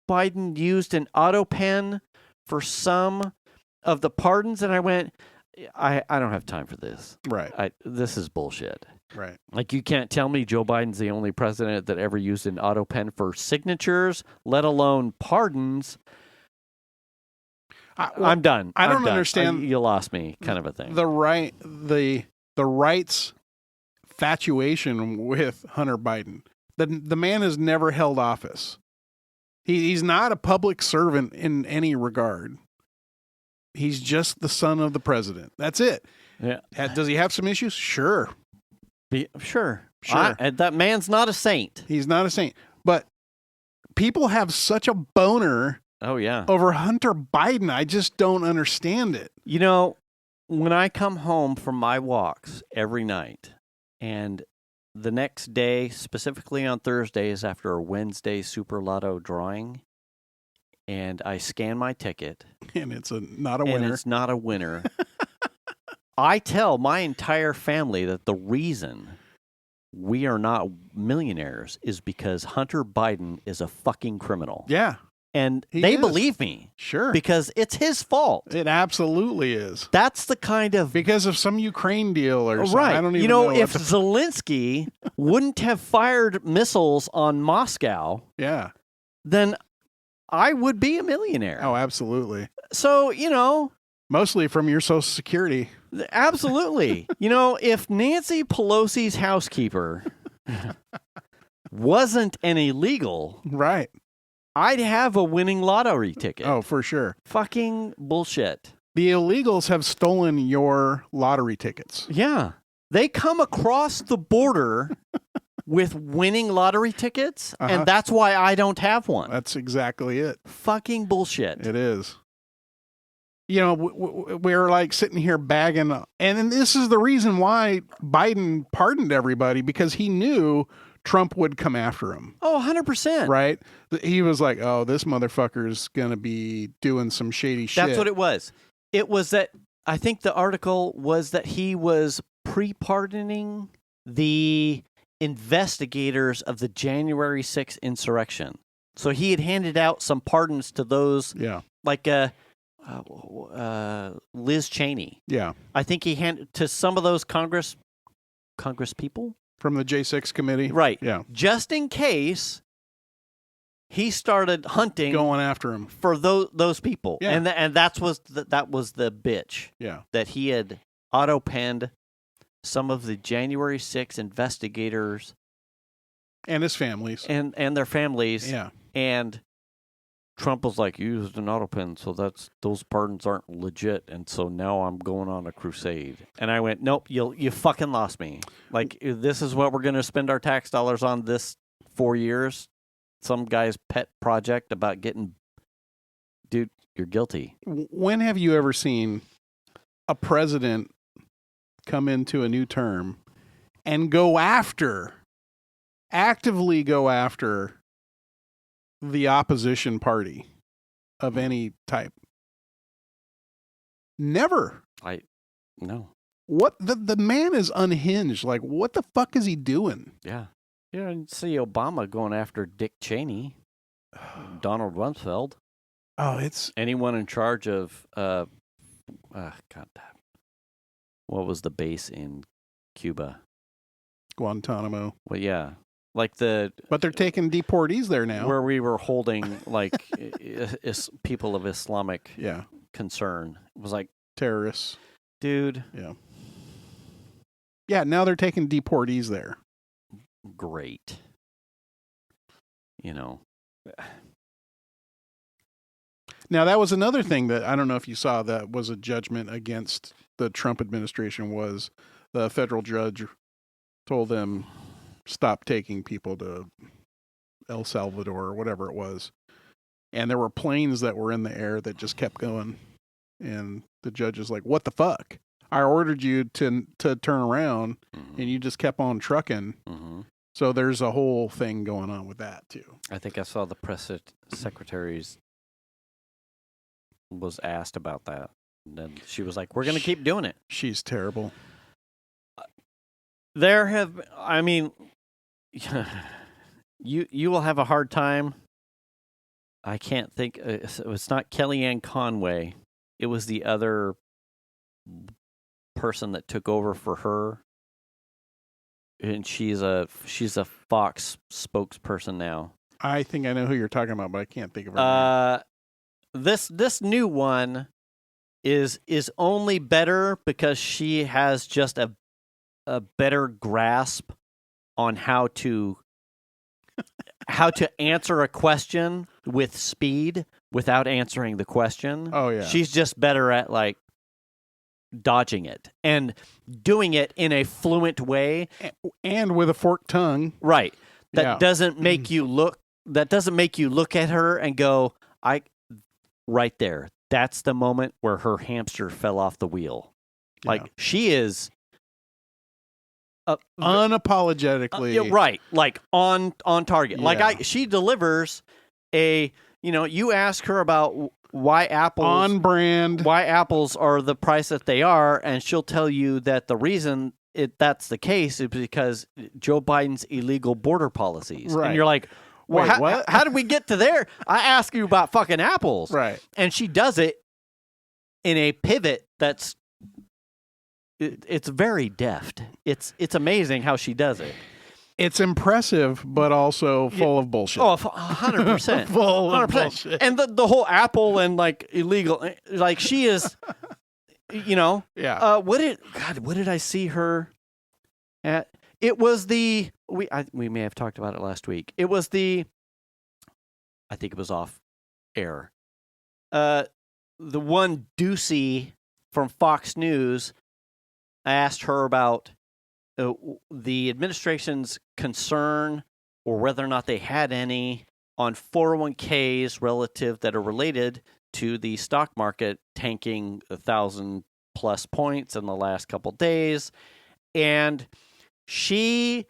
Biden used an auto pen for some of the pardons. And I went, I don't have time for this. Right. This is bullshit. Right. Like, you can't tell me Joe Biden's the only president that ever used an auto pen for signatures, let alone pardons. I'm done. I don't understand. You lost me, kind of a thing. The right's infatuation with Hunter Biden. The man has never held office. He's not a public servant in any regard. He's just the son of the president. That's it. Yeah. Does he have some issues? Sure. Sure. Sure. That man's not a saint. He's not a saint. But people have such a boner over Hunter Biden. I just don't understand it. You know, when I come home from my walks every night, and the next day, specifically on Thursdays after a Wednesday Super Lotto drawing, and I scan my ticket, and it's not a winner. I tell my entire family that the reason we are not millionaires is because Hunter Biden is a fucking criminal. Yeah. And they believe me. Sure. Because it's his fault. It absolutely is. That's the kind of... Because of some Ukraine deal or something. Right. I don't even know. If Zelensky wouldn't have fired missiles on Moscow, then I would be a millionaire. Oh, absolutely. So, mostly from your Social Security. Absolutely. If Nancy Pelosi's housekeeper wasn't an illegal... Right. I'd have a winning lottery ticket. Oh, for sure. Fucking bullshit. The illegals have stolen your lottery tickets. Yeah. They come across the border with winning lottery tickets, and that's why I don't have one. That's exactly it. Fucking bullshit. It is. We're like sitting here bagging, and this is the reason why Biden pardoned everybody, because he knew Trump would come after him. Oh, 100%. Right? He was like, oh, this motherfucker's going to be doing some shady shit. That's what it was. It was that, I think the article was that he was pre-pardoning the investigators of the January 6th insurrection. So he had handed out some pardons to those, like Liz Cheney. Yeah. I think he handed to some of those Congress people. From the J6 committee? Right. Yeah. Just in case he started hunting. Going after him. For those people. Yeah. And that was the bitch. Yeah. That he had auto-penned some of the January 6th investigators. And his families. And their families. Yeah. And Trump was like, you used an auto pen, so those pardons aren't legit, and so now I'm going on a crusade. And I went, nope, you fucking lost me. Like, this is what we're going to spend our tax dollars on this 4 years? Some guy's pet project about getting... Dude, you're guilty. When have you ever seen a president come into a new term and go after actively go after the opposition party of any type? Never. No. What the man is unhinged. Like, what the fuck is he doing? Yeah. You didn't see Obama going after Dick Cheney, Donald Rumsfeld. Oh, it's anyone in charge of God damn. What was the base in Cuba? Guantanamo. Well, yeah. But they're taking deportees there now. Where we were holding like people of Islamic concern. It was like terrorists. Dude. Yeah. Yeah, now they're taking deportees there. Great. Now, that was another thing that I don't know if you saw that was a judgment against the Trump administration was the federal judge told them stop taking people to El Salvador or whatever it was. And there were planes that were in the air that just kept going. And the judge is like, what the fuck? I ordered you to turn around and you just kept on trucking. Mm-hmm. So there's a whole thing going on with that too. I think I saw the press secretary's was asked about that. And then she was like, we're going to keep doing it. She's terrible. You will have a hard time. I can't think. It's not Kellyanne Conway. It was the other person that took over for her. And she's a Fox spokesperson now. I think I know who you're talking about, but I can't think of her name. This new one is only better because she has just a better grasp on how to answer a question with speed without answering the question. Oh yeah. She's just better at like dodging it and doing it in a fluent way and with a forked tongue. Right. That doesn't make you look at her and go, right there. That's the moment where her hamster fell off the wheel. Like she is unapologetically right, like on target. Yeah. Like she delivers you ask her about why apples on brand, why apples are the price that they are, and she'll tell you that the reason that's the case is because Joe Biden's illegal border policies. Right. And you're like, well, wait, what? How did we get to there? I ask you about fucking apples. Right. And she does it in a pivot that's it's very deft. It's amazing how she does it. It's impressive, but also full of bullshit. Oh, 100%. Full of bullshit. And the whole Apple and like illegal, like she is, Yeah. What did I see her at? It was we may have talked about it last week. It was I think it was off air. The one Ducey from Fox News asked her about the administration's concern or whether or not they had any on 401ks relative that are related to the stock market tanking 1,000+ points in the last couple days. And she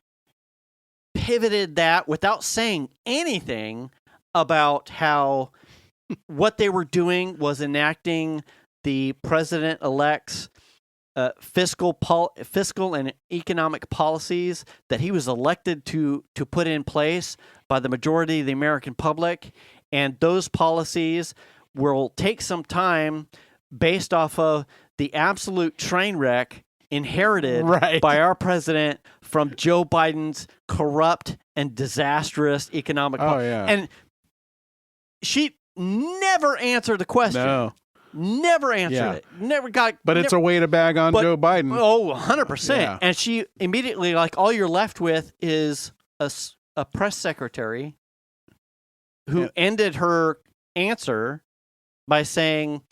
pivoted that without saying anything about how what they were doing was enacting the president-elect's fiscal and economic policies that he was elected to put in place by the majority of the American public. And those policies will take some time based off of the absolute train wreck inherited by our president from Joe Biden's corrupt and disastrous economic policy. Yeah. And she never answered the question. No. Never answered it. Never got. But it's a way to bag on Joe Biden. Oh, 100%. Yeah. And she immediately, like, all you're left with is a press secretary who ended her answer by saying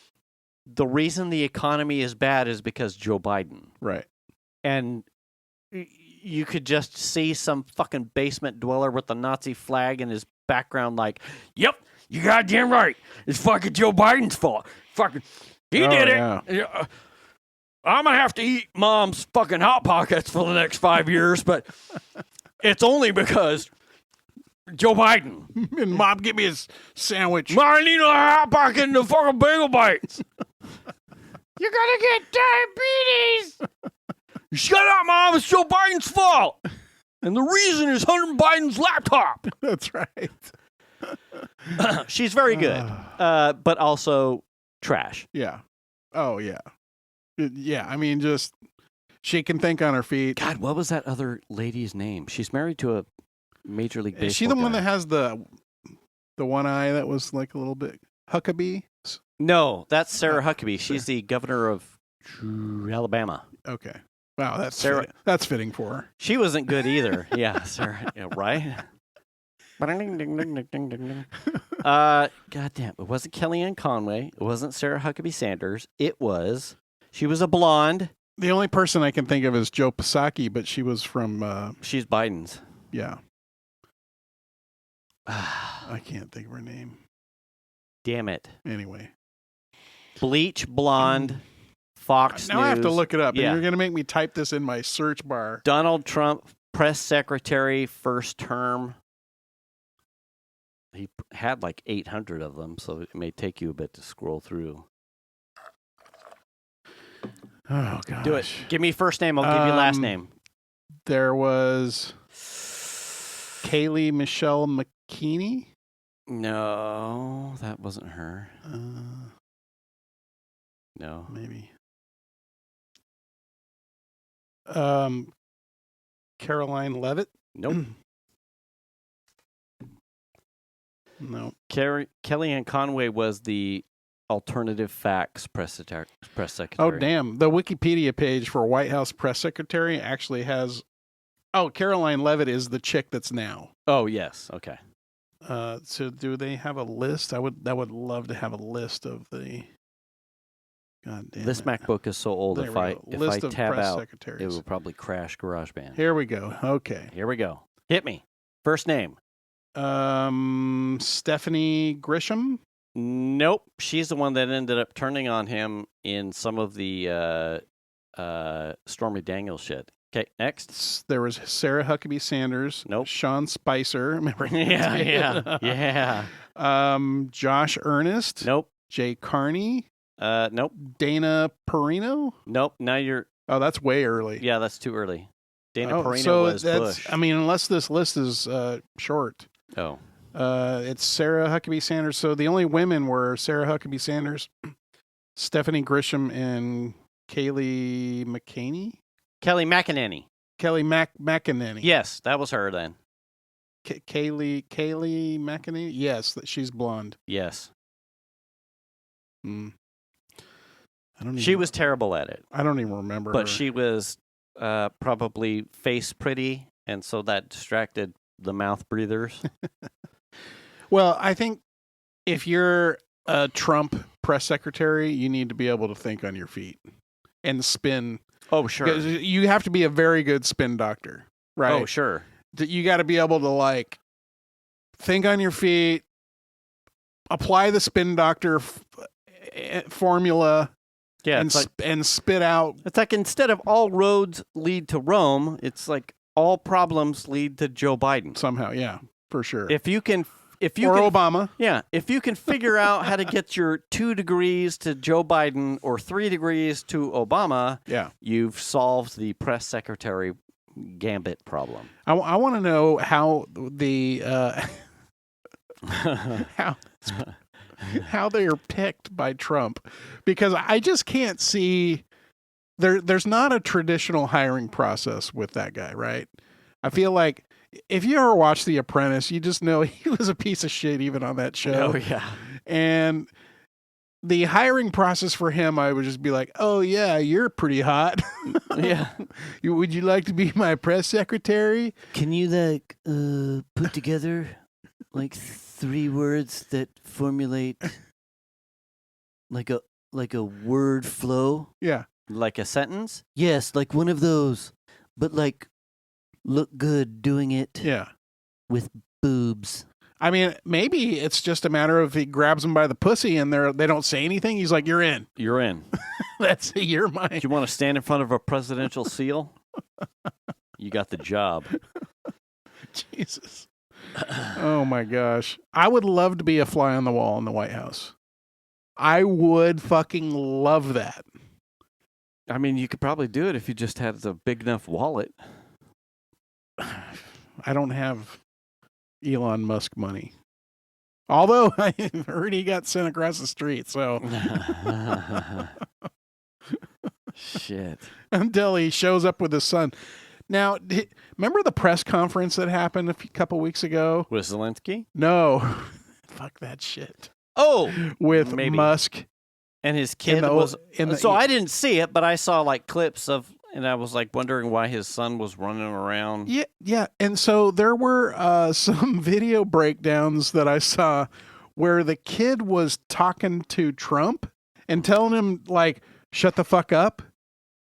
the reason the economy is bad is because Joe Biden. Right. And you could just see some fucking basement dweller with the Nazi flag in his background like, yep, you goddamn right. It's fucking Joe Biden's fault. Fucking, he did it. Yeah. I'm going to have to eat mom's fucking Hot Pockets for the next 5 years, but It's only because Joe Biden. And Mom, give me a sandwich. I need a hot pocket and the fucking bagel bites. You're gonna get diabetes. Shut up, Mom. It's Joe Biden's fault. And the reason is Hunter Biden's laptop. That's right. She's very good, but also trash. Yeah. Oh, yeah. Yeah, I mean, just she can think on her feet. God, what was that other lady's name? She's married to a Major League Baseball Is she the one guy. that has the one eye that was like a little bit Huckabee? No, that's Sarah Huckabee. She's the governor of Alabama. Okay. Wow, that's Sarah. That's fitting for her. She wasn't good either. Yeah, Sarah. Yeah, right? God damn. It wasn't Kellyanne Conway. It wasn't Sarah Huckabee Sanders. She was a blonde. The only person I can think of is Joe Psaki, but she was from... She's Biden's. Yeah. I can't think of her name. Damn it. Anyway. Bleach, blonde, Fox now News. I have to look it up, Yeah. and you're going to make me type this in my search bar. Donald Trump, press secretary, first term. He had like 800 of them, so it may take you a bit to scroll through. Oh, gosh. Do it. Give me first name. I'll give you last name. There was Kaylee Michelle McKinney. No, that wasn't her. No. Maybe. Caroline Levitt. Nope. No. Kellyanne Conway was the alternative facts press secretary. Oh, damn. The Wikipedia page for White House press secretary actually has... Oh, Caroline Levitt is the chick that's now. Oh, yes. Okay. So do they have a list? I would love to have a list of the... God damn This it. MacBook is so old. There If we I go. List if I of tab press out, secretaries. it will probably crash GarageBand. Here we go. Okay. Here we go. Hit me. First name. Stephanie Grisham. Nope. She's the one that ended up turning on him in some of the Stormy Daniels shit. Okay, next. There was Sarah Huckabee Sanders. Nope. Sean Spicer. Remember? Yeah. Josh Earnest. Nope. Jay Carney. Nope. Dana Perino. Nope. Now you're... Oh, that's way early. Yeah, that's too early. Dana Perino so was that's, Bush. I mean, unless this list is short. Oh. It's Sarah Huckabee Sanders. So the only women were Sarah Huckabee Sanders, Stephanie Grisham, and Kaylee McKinney. Kelly McEnany. Kelly McEnany. Yes, that was her then. Kaylee McEnany. Yes, she's blonde. Yes. I don't. She was terrible at it. I don't even remember. But her. she was probably face pretty, and so that distracted the mouth breathers. Well, I think if you're a Trump press secretary, you need to be able to think on your feet and spin. Oh, sure. You have to be a very good spin doctor, right? Oh, sure. You got to be able to like think on your feet, apply the spin doctor formula. Yeah, and spit out. It's like instead of all roads lead to Rome, it's like all problems lead to Joe Biden. Somehow, yeah, for sure. If you can Obama. Yeah, if you can figure out how to get your 2 degrees to Joe Biden or 3 degrees to Obama, yeah, you've solved the press secretary gambit problem. I want to know how the how they are picked by Trump, because I just can't see there's not a traditional hiring process with that guy, right? I feel like if you ever watch The Apprentice, you just know he was a piece of shit even on that show. Oh, yeah. And the hiring process for him, I would just be like, oh, yeah, you're pretty hot. Yeah. Would you like to be my press secretary? Can you, like, put together, like, 3 words that formulate, like a word flow? Yeah. Like a sentence? Yes, like one of those, but, like, look good doing it with boobs. I mean, maybe it's just a matter of he grabs them by the pussy and they don't say anything. He's like, "You're in. You're in. That's it. You're mine." Do you want to stand in front of a presidential seal? You got the job. Jesus. Oh my gosh. I would love to be a fly on the wall in the White House. I would fucking love that. I mean, you could probably do it if you just had a big enough wallet. I don't have Elon Musk money. Although I heard he got sent across the street, so. Shit. Until he shows up with his son. Now, remember the press conference that happened a couple weeks ago? With Zelensky? No. Fuck that shit. Oh! With maybe. Musk. And his kid was... so I didn't see it, but I saw like clips of... And I was like wondering why his son was running around. Yeah. And so there were some video breakdowns that I saw where the kid was talking to Trump and telling him, like, shut the fuck up.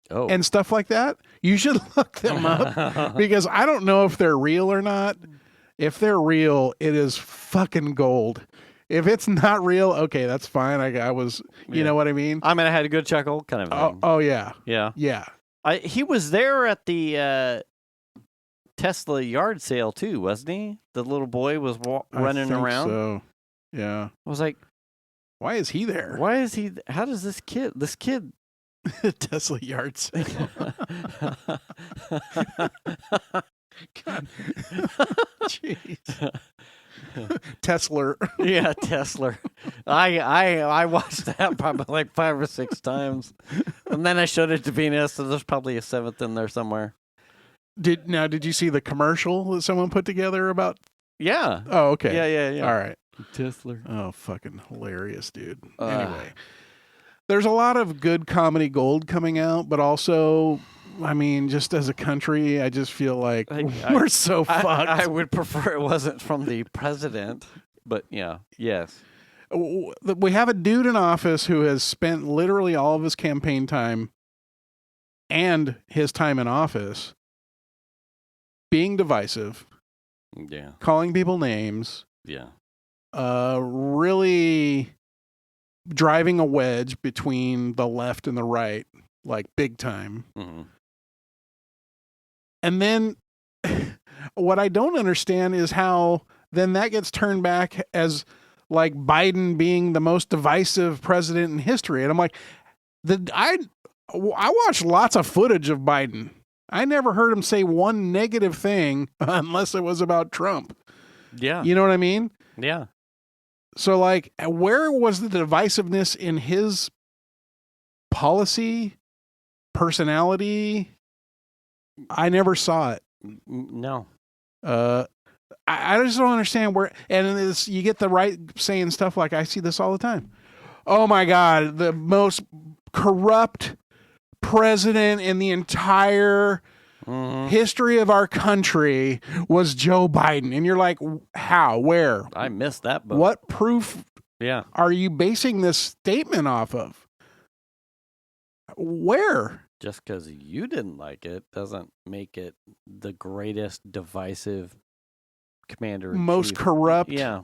Oh. And stuff like that. You should look them up because I don't know if they're real or not. If they're real, it is fucking gold. If it's not real, okay, that's fine. I was, you know what I mean? I mean, I had a good chuckle kind of thing. Oh yeah. Yeah. Yeah. He was there at the Tesla yard sale too, wasn't he? The little boy was running around. So, yeah. I was like, why is he there? Why is he? How does this kid? Tesla yard sale. God. Jeez. Tesla. Yeah, Tesla. I watched that probably like 5 or 6 times, and then I showed it to Venus. So there's probably a 7th in there somewhere. Did you see the commercial that someone put together about? Yeah. Oh, okay. Yeah. All right. Tesla. Oh, fucking hilarious, dude. Anyway, there's a lot of good comedy gold coming out, but also, I mean, just as a country, I just feel like we're so fucked. I would prefer it wasn't from the president, but yeah, yes. We have a dude in office who has spent literally all of his campaign time and his time in office being divisive, yeah, calling people names, yeah, really driving a wedge between the left and the right, like big time. Mm-hmm. And then what I don't understand is how then that gets turned back as like Biden being the most divisive president in history. And I'm like, I watched lots of footage of Biden. I never heard him say one negative thing unless it was about Trump. Yeah. You know what I mean? Yeah. So, like, where was the divisiveness in his policy, personality? I never saw it. No. I just don't understand where. And you get the right saying stuff like, I see this all the time. Oh, my God, the most corrupt president in the entire history of our country was Joe Biden. And you're like, how? Where? I missed that book. What proof are you basing this statement off of? Where? Just because you didn't like it doesn't make it the greatest divisive commander. Most corrupt. Yeah.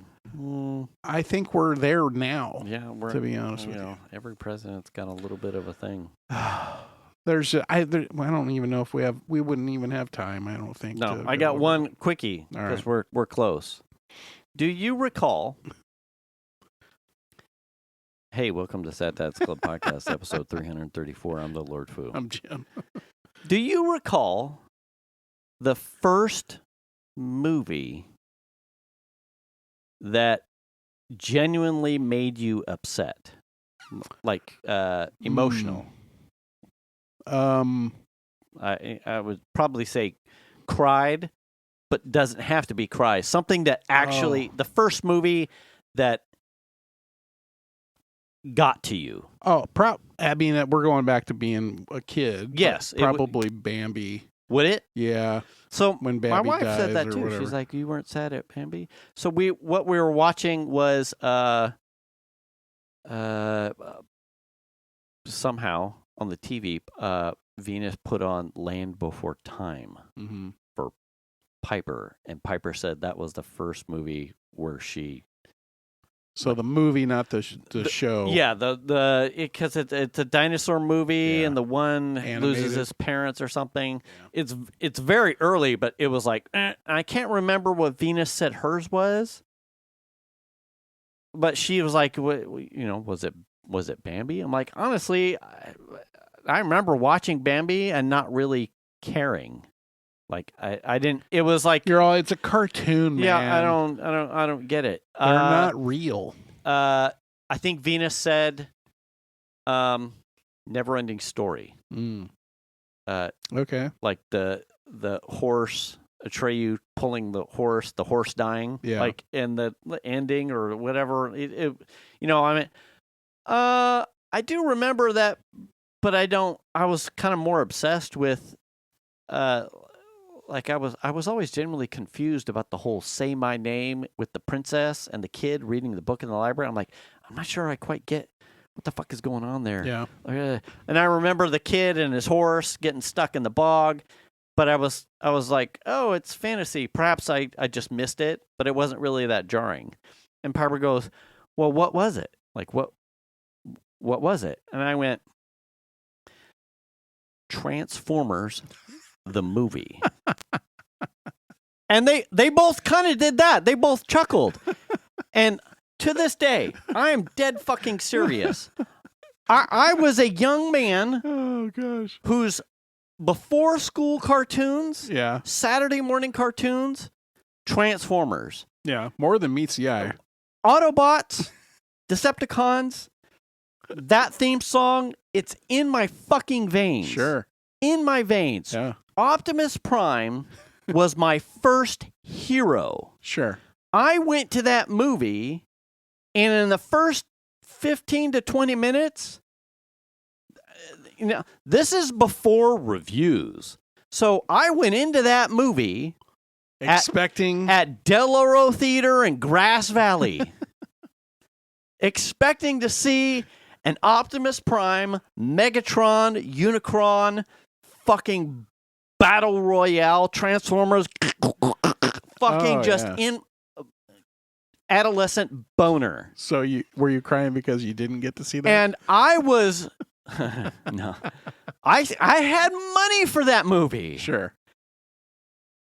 I think we're there now. Yeah, to be honest with you. Every president's got a little bit of a thing. I don't even know if we wouldn't even have time. I don't think. No, I got one quickie because we're close. Do you recall? Hey, welcome to Sad Dad's Club Podcast, episode 334. I'm the Lord Fu. I'm Jim. Do you recall the first movie that genuinely made you upset, like emotional? I would probably say cried, but doesn't have to be cry. Something that actually the first movie that got to you. I mean, we're going back to being a kid. Yes, probably Bambi. Would it? Yeah. So when Bambi my wife dies said that too. Whatever. She's like, "You weren't sad at Bambi." So what we were watching was somehow on the TV, Venus put on Land Before Time for Piper, and Piper said that was the first movie where she So the movie, not the show. Yeah, because it's a dinosaur movie, and the one Animated. loses his parents or something. Yeah. It's very early, but it was like I can't remember what Venus said hers was, but she was like, was it Bambi? I'm like, honestly, I remember watching Bambi and not really caring. Like I didn't. It was like it's a cartoon, man. Yeah, I don't get it. They're not real. I think Venus said, "Never-ending story." Okay. Like the horse, Atreyu pulling the horse dying. Yeah. Like in the ending or whatever. I do remember that, but I don't. I was kind of more obsessed with, like I was always genuinely confused about the whole "say my name" with the princess and the kid reading the book in the library. I'm like, I'm not sure I quite get what the fuck is going on there. Yeah. And I remember the kid and his horse getting stuck in the bog, but I was like, oh, it's fantasy. Perhaps I just missed it, but it wasn't really that jarring. And Piper goes, well, what was it? Like what was it? And I went, Transformers the movie. And they both kind of did that. They both chuckled. And to this day, I am dead fucking serious. I was a young man whose before school cartoons, Saturday morning cartoons, Transformers. Yeah, more than meets the eye. Autobots, Decepticons, that theme song, it's in my fucking veins. Sure. In my veins. Yeah. Optimus Prime was my first hero. Sure. I went to that movie, and in the first 15 to 20 minutes, this is before reviews. So I went into that movie expecting at Delaro Theater in Grass Valley, expecting to see an Optimus Prime, Megatron, Unicron, fucking Battle Royale, Transformers, in adolescent boner. So were you crying because you didn't get to see that? And I was no. I had money for that movie. Sure.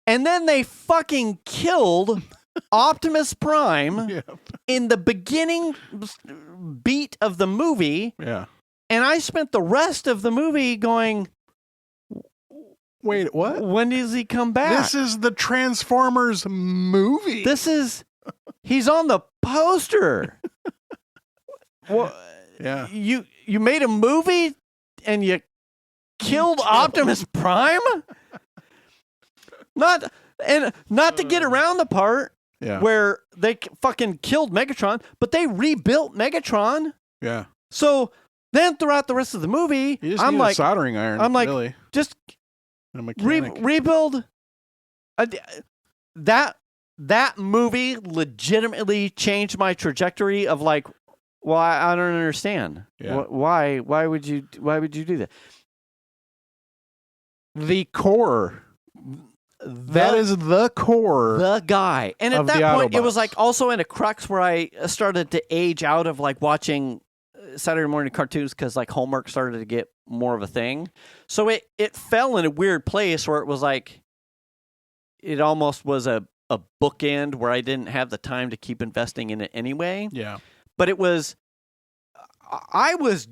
And then they fucking killed Optimus Prime in the beginning beat of the movie. Yeah. And I spent the rest of the movie going, wait, what? When does he come back? This is the Transformers movie. He's on the poster. Well, yeah. You made a movie and you killed Optimus Prime? Not to get around the part where they fucking killed Megatron, but they rebuilt Megatron. Yeah. So then throughout the rest of the movie, you just I'm need like a soldering iron. I'm like, really. just rebuild. That movie legitimately changed my trajectory of like, well, I don't understand. Yeah. Why would you do that? The core. That is the core. The guy. And at that point, it was like also in a crux where I started to age out of like watching Saturday morning cartoons because like homework started to get more of a thing. So it fell in a weird place where it was like, it almost was a bookend where I didn't have the time to keep investing in it anyway. Yeah. But I was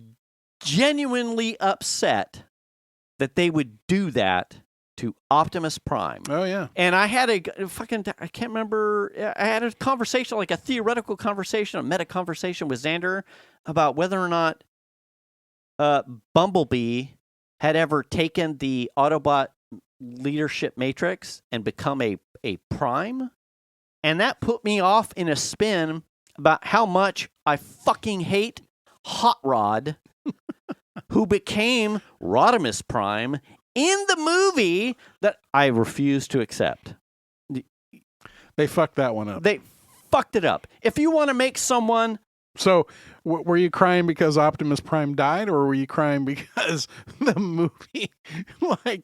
genuinely upset that they would do that to Optimus Prime. Oh, yeah. And I had I can't remember, I had a conversation, like a theoretical conversation, a meta conversation with Xander about whether or not Bumblebee had ever taken the Autobot leadership matrix and become a Prime. And that put me off in a spin about how much I fucking hate Hot Rod, who became Rodimus Prime in the movie that I refuse to accept. They fucked that one up. They fucked it up. If you want to make someone So, were you crying because Optimus Prime died, or were you crying because the movie, I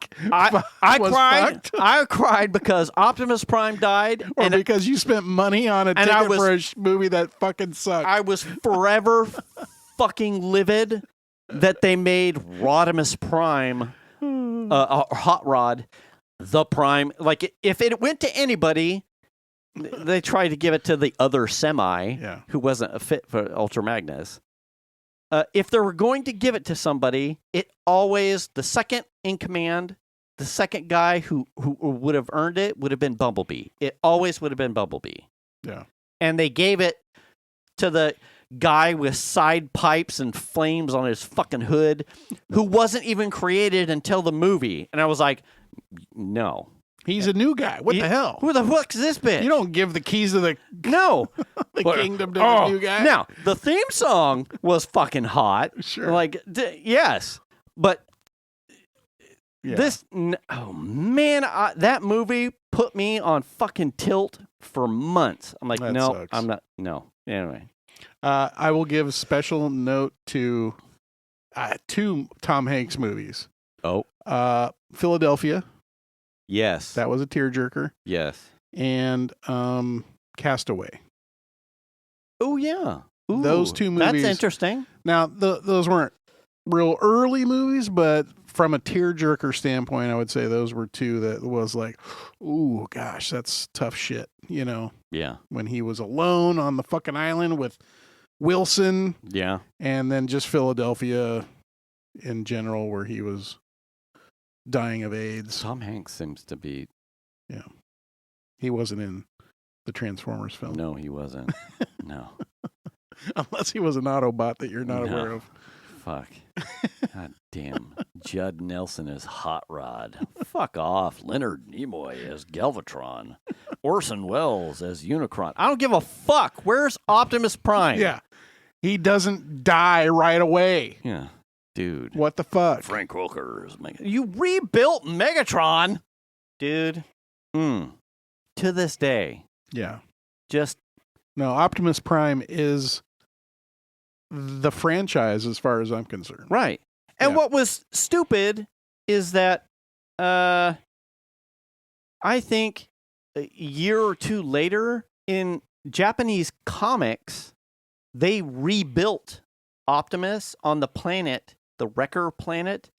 cried? fucked? I cried because Optimus Prime died, or because you spent money on a ticket for a movie that fucking sucked. I was forever fucking livid that they made Rodimus Prime, Hot Rod, the Prime. Like, if it went to anybody, they tried to give it to the other semi who wasn't a fit for Ultra Magnus. If they were going to give it to somebody, it always, the second in command, the second guy who would have earned it would have been Bumblebee. It always would have been Bumblebee. Yeah. And they gave it to the guy with side pipes and flames on his fucking hood who wasn't even created until the movie. And I was like, no. He's a new guy. What the hell? Who the fuck's this bitch? You don't give the keys to the kingdom to the new guy. Now, the theme song was fucking hot. Sure. Like, yes. But oh man, that movie put me on fucking tilt for months. I'm like, that no, sucks. I'm not. No. Anyway. I will give a special note to two Tom Hanks movies. Oh. Philadelphia. Yes. That was a tearjerker. Yes. And Castaway. Oh, yeah. Ooh, those two movies. That's interesting. Now, those weren't real early movies, but from a tearjerker standpoint, I would say those were two that was like, ooh, gosh, that's tough shit, you know? Yeah. When he was alone on the fucking island with Wilson. Yeah. And then just Philadelphia in general, where he was dying of AIDS. Tom Hanks seems to be. Yeah. He wasn't in the Transformers film. No, he wasn't. No. Unless he was an Autobot that you're not aware of. Fuck. God damn. Judd Nelson as Hot Rod. Fuck off. Leonard Nimoy as Galvatron. Orson Welles as Unicron. I don't give a fuck. Where's Optimus Prime? Yeah. He doesn't die right away. Yeah. Dude. What the fuck? Frank Welker is You rebuilt Megatron. Dude. To this day. Yeah. Just. No, Optimus Prime is the franchise as far as I'm concerned. Right. And what was stupid is that I think a year or two later in Japanese comics, they rebuilt Optimus on the planet, the Wrecker planet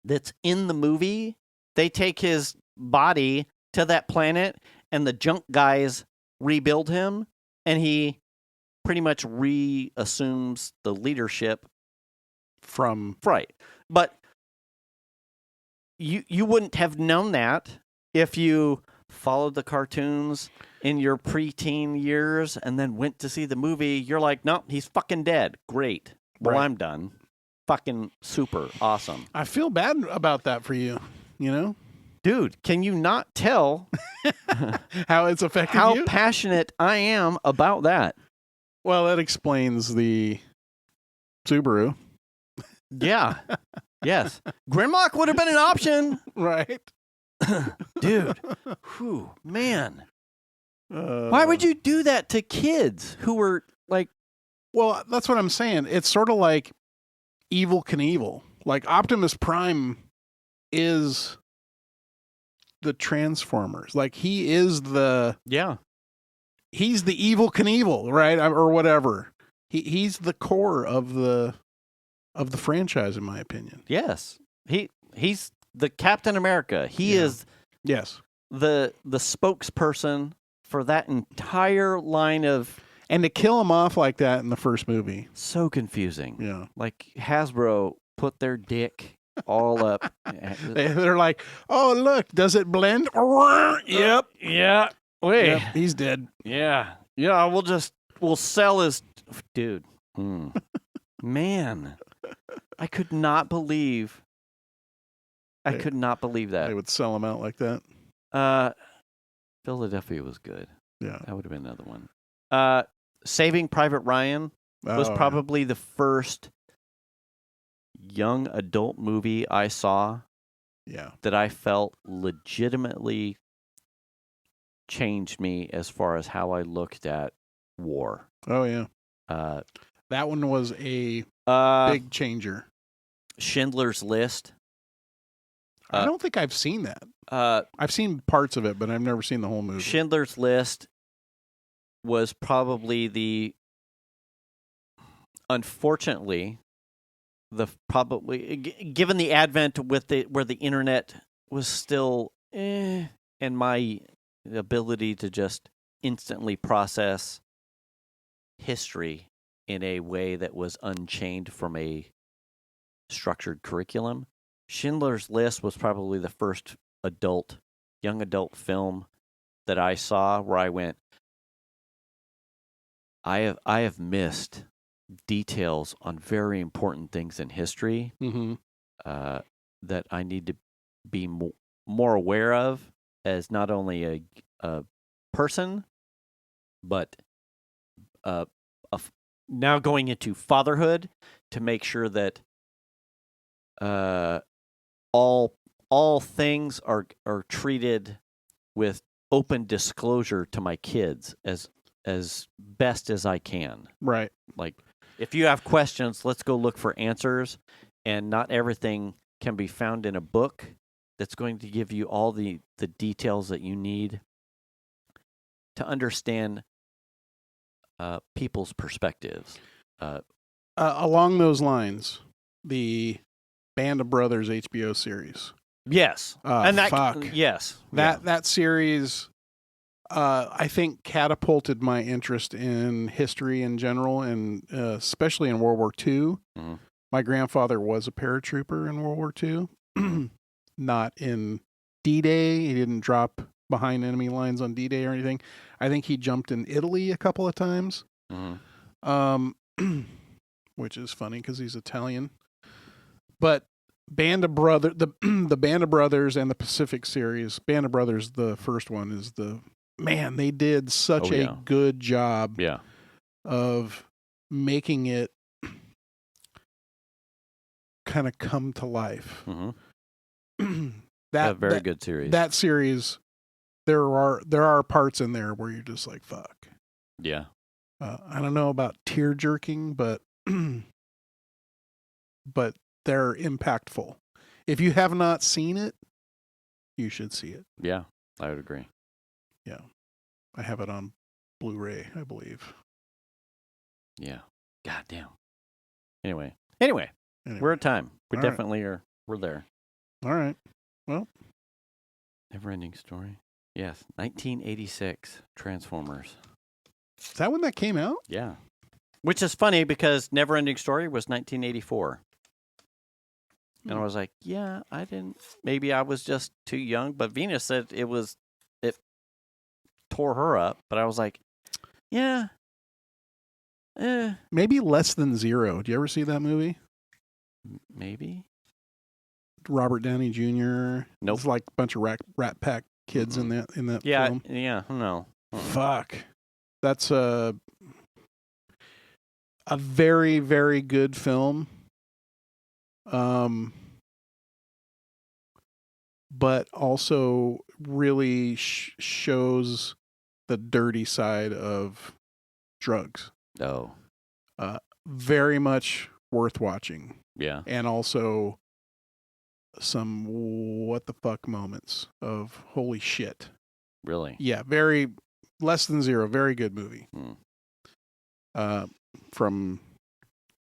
that's in the movie. They take his body to that planet and the junk guys rebuild him and he pretty much reassumes the leadership from right. But you wouldn't have known that if you followed the cartoons in your preteen years and then went to see the movie. You're like, no, he's fucking dead. Great. Well, right. I'm done. Fucking super awesome. I feel bad about that for you, you know? Dude, can you not tell how it's affected how you? passionate I am about that? Well, that explains the Subaru. Yeah. Yes. Grimlock would have been an option. Right. Dude. Whew, man. Why would you do that to kids who were like... Well, that's what I'm saying. It's sort of like Evel Knievel. Like Optimus Prime is the Transformers. Like he is the... Yeah. He's the Evel Knievel, right? Or whatever. He's the core of the franchise, in my opinion. Yes. He's the Captain America. He is the spokesperson for that entire line of... And to kill him off like that in the first movie. So confusing. Yeah. Like Hasbro put their dick all up. They're like, oh, look, does it blend? Yep. Yeah. Wait. Yep, he's dead. Yeah. Yeah, we'll sell his... Dude. Man. I could not believe that. They would sell him out like that. Philadelphia was good. Yeah. That would have been another one. Saving Private Ryan was probably the first young adult movie I saw that I felt legitimately changed me as far as how I looked at war. Oh, yeah. That one was a big changer. Schindler's List. I don't think I've seen that. I've seen parts of it, but I've never seen the whole movie. Schindler's List was probably unfortunately, given the advent where the internet was still and my ability to just instantly process history in a way that was unchained from a structured curriculum. Schindler's List was probably the first young adult film that I saw where I went, I have missed details on very important things in history that I need to be more aware of as not only a person, but now going into fatherhood to make sure that all things are treated with open disclosure to my kids as best as I can. Right. Like, if you have questions, let's go look for answers, and not everything can be found in a book that's going to give you all the details that you need to understand people's perspectives. Along those lines, the Band of Brothers HBO series. Yes. And that, yes. That series, I think, catapulted my interest in history in general, and especially in World War II. Mm-hmm. My grandfather was a paratrooper in World War II, not in D-Day. He didn't drop behind enemy lines on D-Day or anything. I think he jumped in Italy a couple of times, which is funny because he's Italian. But Band of Brothers, the Band of Brothers and the Pacific series, Band of Brothers, the first one is they did such a good job of making it kind of come to life. Mm-hmm. That very good series. That series, there are parts in there where you're just like, fuck. Yeah. I don't know about tear jerking, but they're impactful. If you have not seen it, you should see it. Yeah, I would agree. Yeah. I have it on Blu-ray, I believe. Yeah. God damn. Anyway, we're at time. We definitely are. We're there. All right. Well. Never-ending story. Yes. 1986 Transformers. Is that when that came out? Yeah. Which is funny because Never-ending Story was 1984. And I was like, yeah, I didn't. Maybe I was just too young. But Venus said it tore her up. But I was like, yeah. Maybe Less Than Zero. Do you ever see that movie? Maybe. Robert Downey Jr. Nope. It's like a bunch of Rat Pack kids in that film. Yeah. No. Fuck. That's a very, very good film. But also really shows the dirty side of drugs. Oh. Very much worth watching. Yeah. And also some what the fuck moments of holy shit. Really? Yeah, very Less Than Zero, very good movie. From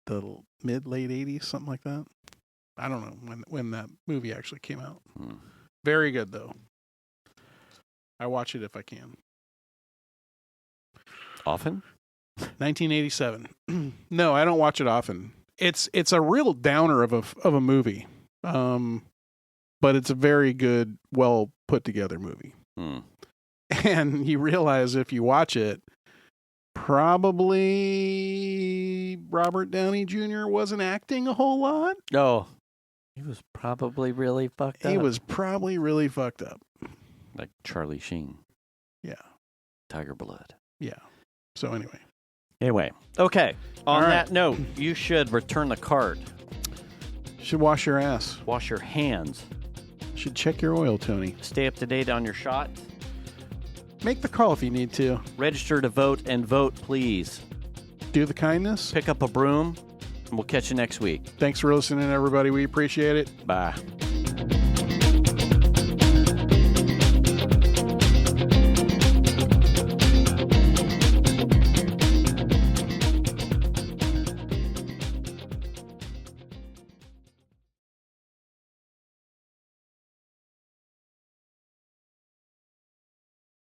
the late 80s, something like that. I don't know when that movie actually came out. Very good though. I watch it if I can. Often? 1987. No, I don't watch it often. It's a real downer of a movie. But it's a very good, well put together movie. And you realize if you watch it, probably Robert Downey Jr. wasn't acting a whole lot. Oh, he was probably really fucked up. He was probably really fucked up. Like Charlie Sheen. Yeah. Tiger Blood. Yeah. So anyway. Okay. On that note, you should return the cart. Should wash your ass. Wash your hands. Should check your oil, Tony. Stay up to date on your shot. Make the call if you need to. Register to vote and vote, please. Do the kindness. Pick up a broom, and we'll catch you next week. Thanks for listening, everybody. We appreciate it. Bye.